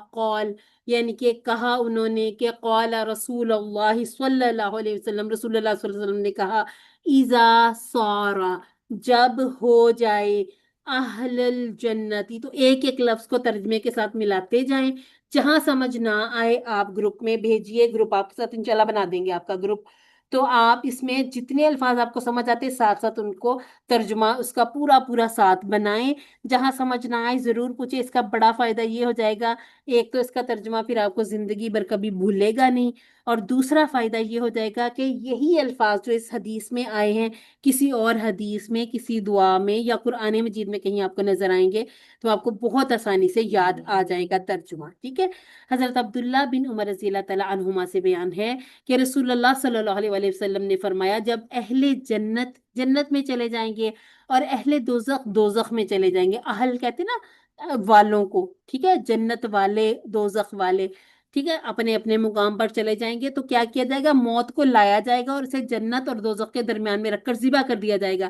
قال، یعنی کہ کہا انہوں نے، کہ قال رسول اللہ صلی اللہ علیہ وسلم، رسول اللہ صلی اللہ علیہ وسلم نے کہا، اذا سارا، جب ہو جائے، اہل الجنتی، تو ایک ایک لفظ کو ترجمے کے ساتھ ملاتے جائیں، جہاں سمجھ نہ آئے آپ گروپ میں بھیجیے، گروپ آپ کے ساتھ انشاءاللہ بنا دیں گے آپ کا گروپ، تو آپ اس میں جتنے الفاظ آپ کو سمجھ آتے ساتھ ساتھ ان کو ترجمہ اس کا پورا پورا ساتھ بنائیں، جہاں سمجھ نہ آئے ضرور پوچھیں۔ اس کا بڑا فائدہ یہ ہو جائے گا، ایک تو اس کا ترجمہ پھر آپ کو زندگی بھر کبھی بھولے گا نہیں، اور دوسرا فائدہ یہ ہو جائے گا کہ یہی الفاظ جو اس حدیث میں آئے ہیں کسی اور حدیث میں، کسی دعا میں یا قرآن مجید میں کہیں آپ کو نظر آئیں گے تو آپ کو بہت آسانی سے یاد آ جائے گا ترجمہ۔ ٹھیک ہے، حضرت عبداللہ بن عمر رضی اللہ تعالیٰ عنہما سے بیان ہے کہ رسول اللہ صلی اللہ علیہ وآلہ وسلم نے فرمایا، جب اہل جنت جنت میں چلے جائیں گے اور اہل دوزخ دوزخ میں چلے جائیں گے، اہل کہتے ہیں نا والوں کو، ٹھیک ہے، جنت والے دوزخ والے، ٹھیک ہے، اپنے اپنے مقام پر چلے جائیں گے تو کیا کیا جائے گا، موت کو لایا جائے گا اور اسے جنت اور دوزخ کے درمیان میں رکھ کر ذبح کر دیا جائے گا،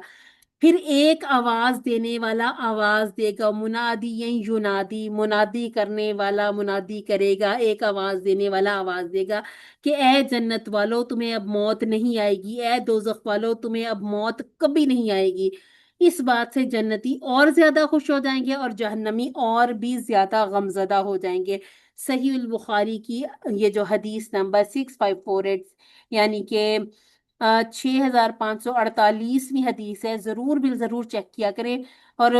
پھر ایک آواز دینے والا آواز دے گا، منادی ینادی، منادی کرنے والا منادی کرے گا، ایک آواز دینے والا آواز دے گا کہ اے جنت والو تمہیں اب موت نہیں آئے گی، اے دوزخ والو تمہیں اب موت کبھی نہیں آئے گی۔ اس بات سے جنتی اور زیادہ خوش ہو جائیں گے اور جہنمی اور بھی زیادہ غمزدہ ہو جائیں گے۔ صحیح البخاری کی یہ جو حدیث نمبر 6548، یعنی کہ 6548ویں حدیث ہے، ضرور ضرور چیک کیا کریں۔ اور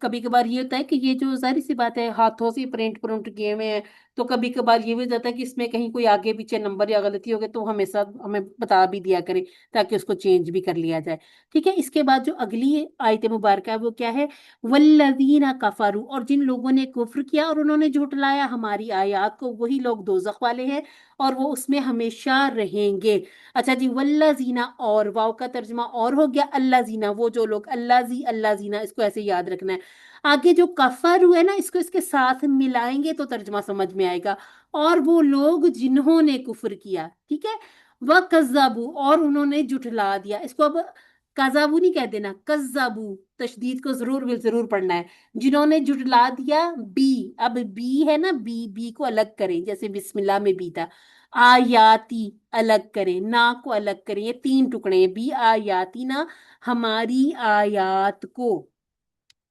کبھی کبھار یہ ہوتا ہے کہ یہ جو ظاہر سی بات ہے ہاتھوں سے پرنٹ کیے ہوئے ہیں، تو کبھی کبھار یہ بھی ہو جاتا ہے کہ اس میں کہیں کوئی آگے پیچھے نمبر یا غلطی ہو گئی تو ہمیں بتا بھی دیا کریں تاکہ اس کو چینج بھی کر لیا جائے۔ ٹھیک ہے، اس کے بعد جو اگلی آیت مبارکہ ہے وہ کیا ہے، والذین کفروا، اور جن لوگوں نے کفر کیا اور انہوں نے جھٹلایا ہماری آیات کو، وہی لوگ دوزخ والے ہیں اور وہ اس میں ہمیشہ رہیں گے۔ اچھا جی، والذین، اور واو کا ترجمہ اور ہو گیا اللہ زینا، وہ جو لوگ، اللہ زینا، اس کو ایسے یاد رکھنا ہے۔ آگے جو کفر ہوئے نا، اس کو اس کے ساتھ ملائیں گے تو ترجمہ سمجھ میں آئے گا، اور وہ لوگ جنہوں نے کفر کیا، ٹھیک ہے، وَكَذَّبُوا، اور انہوں نے جھٹلا دیا، اس کو اب کذابو نہیں کہہ دینا، کذبو، تشدید کو ضرور پڑھنا ہے، جنہوں نے جھٹلا دیا، بی، اب بی ہے نا، بی کو الگ کریں، جیسے بسم اللہ میں بی تھا، آیاتی الگ کریں، نا کو الگ کریں، یہ تین ٹکڑے ہیں، بی آیاتی نا، ہماری آیات کو،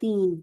3,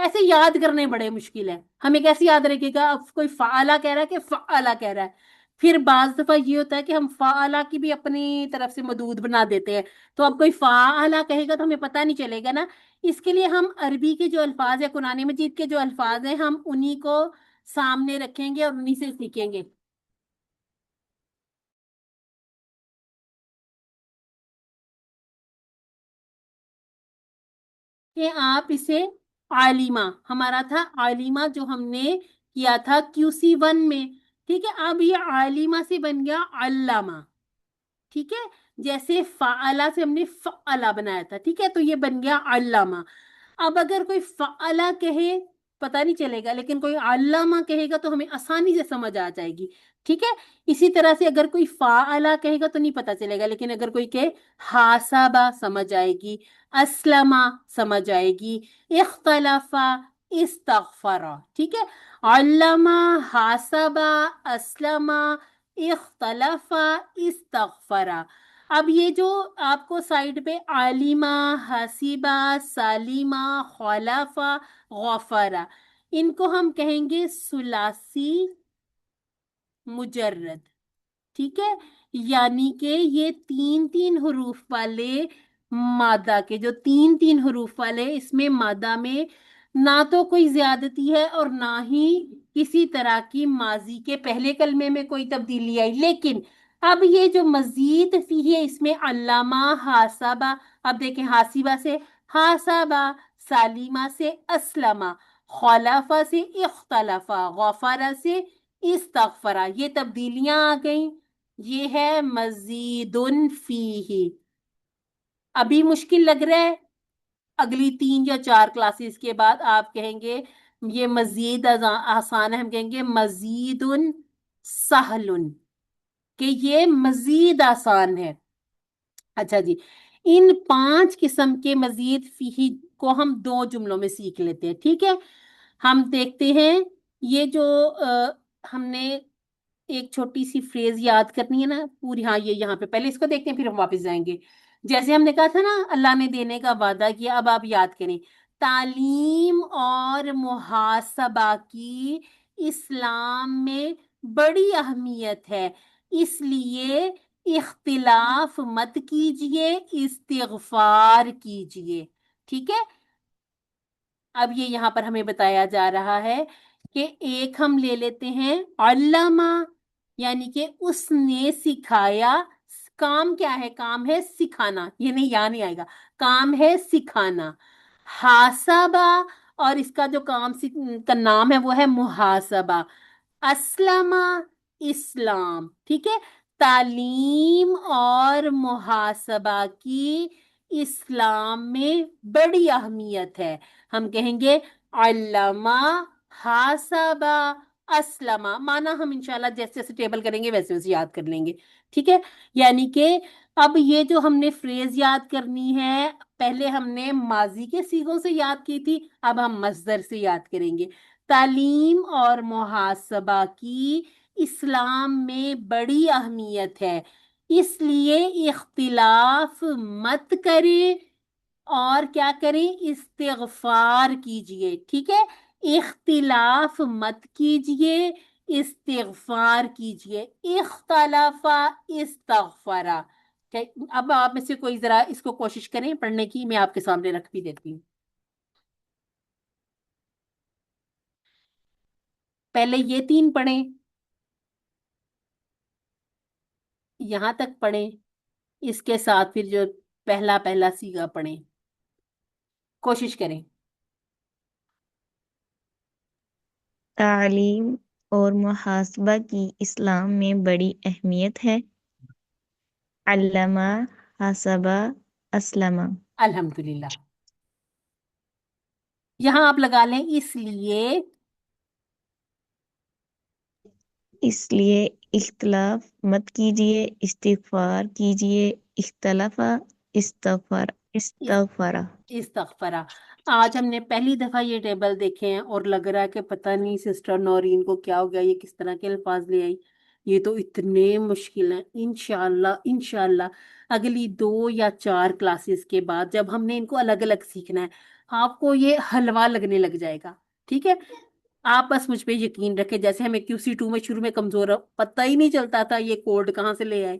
ایسے یاد کرنے بڑے مشکل ہے. ہمیں کیسے یاد رکھے گا؟ اب کوئی فعلا کہہ رہا ہے کہ فعلا کہہ رہا ہے، پھر بعض دفعہ یہ ہوتا ہے کہ ہم فعلا کی بھی اپنی طرف سے مدود بنا دیتے ہیں، تو اب کوئی فعلا کہے گا تو ہمیں پتہ نہیں چلے گا نا. اس کے لیے ہم عربی کے جو الفاظ ہیں، قرآن مجید کے جو الفاظ ہیں، ہم انہی کو سامنے رکھیں گے اور انہی سے سیکھیں گے. کہ آپ اسے عالمہ، ہمارا تھا عالمہ جو ہم نے کیا تھا QC1 میں، ٹھیک ہے. اب یہ عالمہ سے بن گیا علامہ، ٹھیک ہے. جیسے فعلا سے ہم نے فعلا بنایا تھا، ٹھیک ہے، تو یہ بن گیا علامہ. اب اگر کوئی فعلا کہے پتہ نہیں چلے گا، لیکن کوئی علامہ کہے گا تو ہمیں آسانی سے سمجھ آ جائے گی، ٹھیک ہے. اسی طرح سے اگر کوئی فعلا کہے گا تو نہیں پتہ چلے گا، لیکن اگر کوئی کہے حاسبہ سمجھ آئے گی، اسلمہ سمجھ آئے گی، اختلافا، استغفرا، ٹھیک ہے. علامہ، حاسبہ، اسلمہ، اختلافا، استغفرا. اب یہ جو آپ کو سائڈ پہ عالمہ، حسیبہ، سالمہ، خلافہ، غفرہ، ان کو ہم کہیں گے ثلاثی مجرد، ٹھیک ہے. یعنی کہ یہ تین تین حروف والے مادہ کے، جو تین تین حروف والے، اس میں مادہ میں نہ تو کوئی زیادتی ہے اور نہ ہی کسی طرح کی ماضی کے پہلے کلمے میں کوئی تبدیلی آئی. لیکن اب یہ جو مزید فی ہے، اس میں علامہ، حاسبہ، اب دیکھیں حاسبہ سے حاسبہ، سالیمہ سے اسلمہ، خلافہ سے اختلافہ، غفارہ سے استغفرہ، یہ تبدیلیاں آ گئیں. یہ ہے مزید فیہ. ابھی مشکل لگ رہا ہے، اگلی 3 یا 4 کلاسز کے بعد آپ کہیں گے یہ مزید آسان ہے، ہم کہیں گے مزید سہل، کہ یہ مزید آسان ہے. اچھا جی، ان 5 قسم کے مزید فیہ کو ہم 2 جملوں میں سیکھ لیتے ہیں، ٹھیک ہے. ہم دیکھتے ہیں یہ جو ہم نے ایک چھوٹی سی فریز یاد کرنی ہے نا پوری. ہاں یہ یہاں پہ پہلے اس کو دیکھتے ہیں پھر ہم واپس جائیں گے. جیسے ہم نے کہا تھا نا اللہ نے دینے کا وعدہ کیا، اب آپ یاد کریں، تعلیم اور محاسبہ کی اسلام میں بڑی اہمیت ہے، اس لیے اختلاف مت کیجئے، استغفار کیجئے، ٹھیک ہے. اب یہ یہاں پر ہمیں بتایا جا رہا ہے کہ ایک ہم لے لیتے ہیں علامہ، یعنی کہ اس نے سکھایا. کام کیا ہے؟ کام ہے سکھانا، یہ نہیں یہاں نہیں آئے گا، کام ہے سکھانا. حاسبہ، اور اس کا جو کام کا نام ہے وہ ہے محاسبہ. اسلمہ، اسلام، ٹھیک ہے. تعلیم اور محاسبہ کی اسلام میں بڑی اہمیت ہے. ہم کہیں گے علامہ، حاسبہ، اسلمہ. مانا ہم انشاءاللہ جیسے جیسے ٹیبل کریں گے ویسے ویسے یاد کر لیں گے، ٹھیک ہے. یعنی کہ اب یہ جو ہم نے فریز یاد کرنی ہے، پہلے ہم نے ماضی کے صیغوں سے یاد کی تھی، اب ہم مصدر سے یاد کریں گے. تعلیم اور محاسبہ کی اسلام میں بڑی اہمیت ہے، اس لیے اختلاف مت کریں اور کیا کریں؟ استغفار کیجئے، ٹھیک ہے. اختلاف مت کیجئے، استغفار کیجئے. اختلاف، استغفرا. اب آپ میں سے کوئی ذرا اس کو کوشش کریں پڑھنے کی، میں آپ کے سامنے رکھ بھی دیتی ہوں. پہلے یہ 3 پڑھیں، یہاں تک پڑھیں، اس کے ساتھ پھر جو پہلا پہلا صیغہ پڑھیں، کوشش کریں. تعلیم اور محاسبہ کی اسلام میں بڑی اہمیت ہے. علامہ، حاسبہ، اسلمہ. الحمدللہ. یہاں آپ لگا لیں اس لیے اختلاف مت کیجیے، استغفار کیجیے. اختلاف، استغفارا. استغفرا. آج ہم نے پہلی دفعہ یہ ٹیبل دیکھے ہیں اور لگ رہا ہے کہ پتہ نہیں سسٹر نورین کو کیا ہو گیا، یہ کس طرح کے الفاظ لے آئی. یہ تو اتنے مشکل ہیں. انشاءاللہ اگلی 2 یا 4 کلاسز کے بعد جب ہم نے ان کو الگ الگ سیکھنا ہے، آپ کو یہ حلوا لگنے لگ جائے گا، ٹھیک ہے؟ آپ بس مجھ پہ یقین رکھیں، جیسے ہمیں QC2 میں شروع میں کمزور پتہ ہی نہیں چلتا تھا یہ کوڈ کہاں سے لے آئے،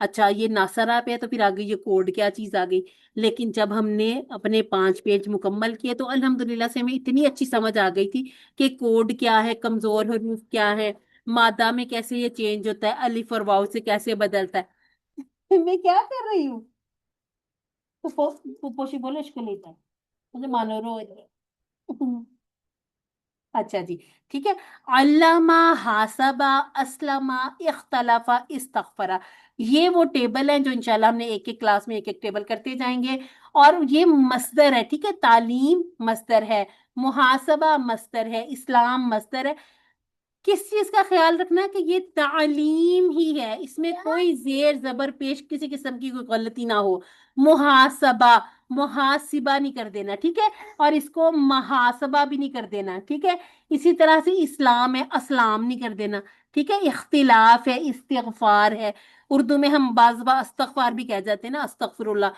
اچھا یہ ناصرہ پہ ہے تو پھر آگے یہ کوڈ کیا چیز آ گئی، لیکن جب ہم نے اپنے 5 پیج مکمل کیے تو الحمدللہ سے ہمیں اتنی اچھی سمجھ آ گئی تھی کہ کوڈ کیا ہے، کمزور حروف کیا ہے، مادہ میں کیسے یہ چینج ہوتا ہے، الف اور واؤ سے کیسے بدلتا ہے۔ میں کیا کر رہی ہوں؟ پوشی بولو اس کو لیتا ہے مجھے مانو رو۔ اچھا جی، ٹھیک ہے۔ علامہ، حاسبہ، اسلمہ، اختلافہ، استغفرہ، یہ وہ ٹیبل ہیں جو انشاءاللہ ہم نے ایک ایک کلاس میں ایک ایک ٹیبل کرتے جائیں گے، اور یہ مصدر ہے، ٹھیک ہے؟ تعلیم مصدر ہے، محاسبہ مصدر ہے، اسلام مصدر ہے۔ کس چیز کا خیال رکھنا ہے کہ یہ تعلیم ہی ہے، اس میں کوئی زیر زبر پیش کسی قسم کی کوئی غلطی نہ ہو۔ محاسبہ، محاسبہ نہیں کر دینا، ٹھیک ہے؟ اور اس کو محاسبہ بھی نہیں کر دینا، ٹھیک ہے؟ اسی طرح سے اسلام ہے، اسلام نہیں کر دینا، ٹھیک ہے؟ اختلاف ہے، استغفار ہے، اردو میں ہم بعض بار استغفار بھی کہہ جاتے ہیں نا، استغفر اللہ،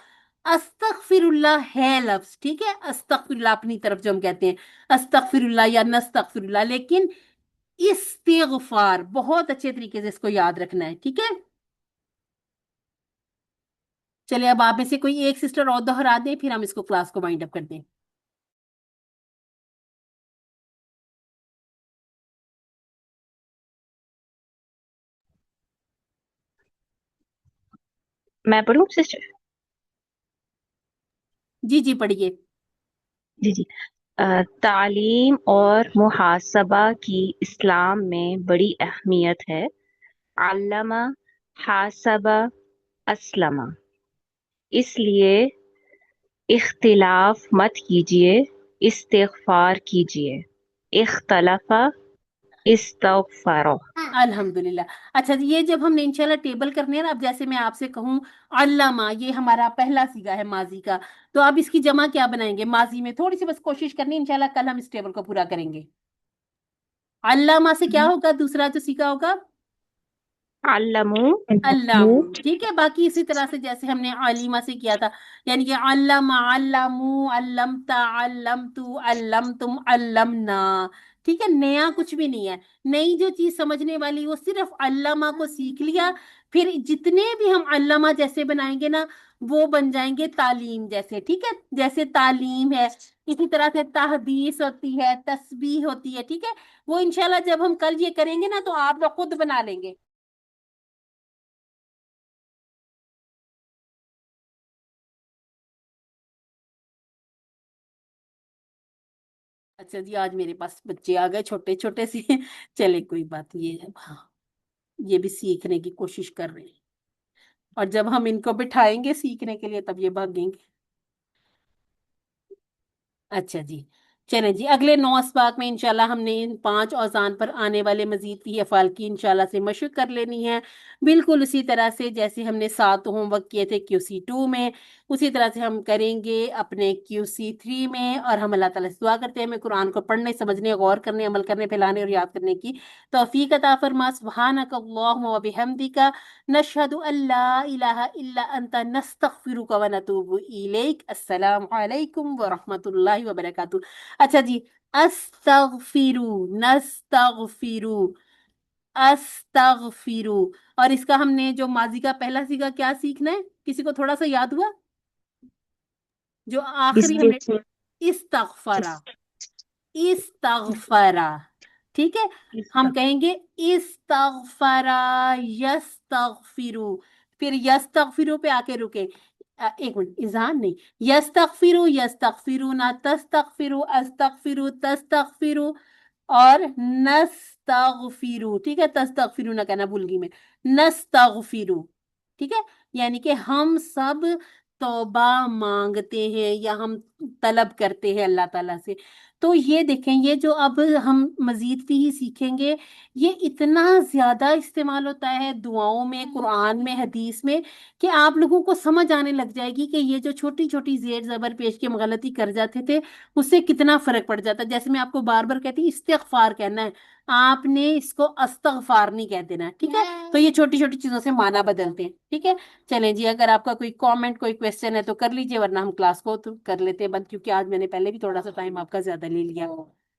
استغفر اللہ ہے لفظ، ٹھیک ہے؟ استغفر اللہ اپنی طرف جو ہم کہتے ہیں استغفر اللہ یا نستغفر اللہ، لیکن استغفار بہت اچھے طریقے سے اس کو یاد رکھنا ہے، ٹھیک ہے؟ چلیے اب آپ میں سے کوئی ایک سسٹر اور دوہرا دیں، پھر ہم اس کو کلاس کو وائنڈ اپ کر دیں۔ میں پڑھوں سسٹر؟ جی جی پڑھیے۔ جی جی۔ تعلیم اور محاسبہ کی اسلام میں بڑی اہمیت ہے۔ علامہ، حاسبہ، اسلمہ، اس لیے اختلاف مت کیجیے، استغفار کیجیے۔ اختلف، استغفروا۔ الحمدللہ۔ اچھا جی، یہ جب ہم نے انشاءاللہ ٹیبل کرنے ہیں نا، اب جیسے میں آپ سے کہوں علامہ، یہ ہمارا پہلا صیغہ ہے ماضی کا، تو آپ اس کی جمع کیا بنائیں گے ماضی میں؟ تھوڑی سی بس کوشش کرنی، انشاءاللہ کل ہم اس ٹیبل کو پورا کریں گے۔ علامہ سے کیا ہوگا دوسرا جو سیکھا ہوگا؟ علموا۔ علام، ٹھیک ہے؟ باقی اسی طرح سے جیسے ہم نے علیمہ سے کیا تھا، یعنی کہ علم، علمو، علمتا، علمتو، علمتم، علمنا، ٹھیک ہے؟ نیا کچھ بھی نہیں ہے، نئی جو چیز سمجھنے والی وہ صرف علامہ کو سیکھ لیا، پھر جتنے بھی ہم علامہ جیسے بنائیں گے نا وہ بن جائیں گے تعلیم جیسے، ٹھیک ہے؟ جیسے تعلیم ہے، اسی طرح سے تحدیث ہوتی ہے، تسبیح ہوتی ہے، ٹھیک ہے؟ وہ انشاءاللہ جب ہم کل یہ کریں گے نا تو آپ لوگ خود بنا لیں گے۔ اچھا جی، آج میرے پاس بچے آ گئے چھوٹے چھوٹے سے، چلے کوئی بات، یہ ہے، ہاں یہ بھی سیکھنے کی کوشش کر رہے ہیں، اور جب ہم ان کو بٹھائیں گے سیکھنے کے لیے تب یہ بھاگیں گے۔ اچھا جی، چلیں جی، اگلے 9 اسباق میں انشاءاللہ ہم نے ان 5 اوزان پر آنے والے مزید فی افعال کی انشاءاللہ سے مشق کر لینی ہے، بالکل اسی طرح سے جیسے ہم نے 7 ہوم ورک کیے تھے QC2 میں، اسی طرح سے ہم کریں گے اپنے QC3 میں، اور ہم اللہ تعالیٰ سے دعا کرتے ہیں ہمیں قرآن کو پڑھنے، سمجھنے، غور کرنے، عمل کرنے، پھیلانے اور یاد کرنے کی توفیق عطا فرما۔ سبحانک اللہم و بحمدک، نشہد ان لا الہ الا انت، نستغفرک و نتوب الیک۔ السلام علیکم ورحمۃ اللہ وبرکاتہ۔ اچھا جی، استغفرو، نستغفرو، استغفرو، اور اس کا ہم نے جو ماضی کا پہلا صیغہ کیا سیکھنا ہے؟ کسی کو تھوڑا سا یاد ہوا؟ جو آخری ہم نے استغفرا، استغفرا، ٹھیک ہے؟ ہم کہیں گے استغفرا، یستغفرو، پھر یستغفرو پہ آ کے رکے، ایک منٹ، اذان نہیں، یستغفرو، یستغفرون، تستغفرو، استغفرو، تستغفرو، اور نستغفرو، ٹھیک ہے؟ تستغفرو نہ کہنا بھول گئی میں، نستغفرو، ٹھیک ہے؟ یعنی کہ ہم سب توبہ مانگتے ہیں یا ہم طلب کرتے ہیں اللہ تعالیٰ سے۔ تو یہ دیکھیں، یہ جو اب ہم مزید بھی ہی سیکھیں گے، یہ اتنا زیادہ استعمال ہوتا ہے دعاؤں میں، قرآن میں، حدیث میں، کہ آپ لوگوں کو سمجھ آنے لگ جائے گی کہ یہ جو چھوٹی چھوٹی زیر زبر پیش کے ہم غلطی کر جاتے تھے اس سے کتنا فرق پڑ جاتا ہے۔ جیسے میں آپ کو بار بار کہتی ہوں استغفار کہنا ہے، آپ نے اس کو استغفار نہیں کہہ دینا، ٹھیک ہے؟ تو یہ چھوٹی چھوٹی چیزوں سے معنی بدلتے ہیں، ٹھیک ہے؟ چلیں جی، اگر آپ کا کوئی کامنٹ کوئی کویسچن ہے تو کر لیجیے، ورنہ ہم کلاس کو تو کر لیتے ہیں بند، کیونکہ آج میں نے پہلے بھی تھوڑا سا ٹائم آپ کا زیادہ لے لیا،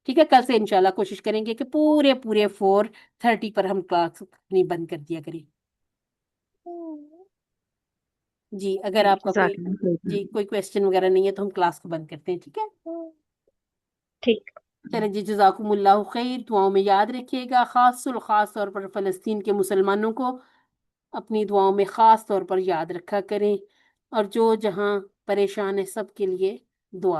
ٹھیک ہے؟ کل سے انشاءاللہ کوشش کریں گے کہ پورے 4:30 پر ہم کلاس اپنی بند کر دیا کریں۔ جی اگر آپ کا کوئی جزاک اللہ خیر۔ جی کوئی کویسچن وغیرہ نہیں ہے تو ہم کلاس کو بند کرتے ہیں، ٹھیک ہے؟ ٹھیک۔ چلیں جی، جزاکم اللہ خیر، دعاؤں میں یاد رکھیے گا، خاص طور پر فلسطین کے مسلمانوں کو اپنی دعاؤں میں خاص طور پر یاد رکھا کریں، اور جو جہاں پریشان ہے سب کے لیے دعا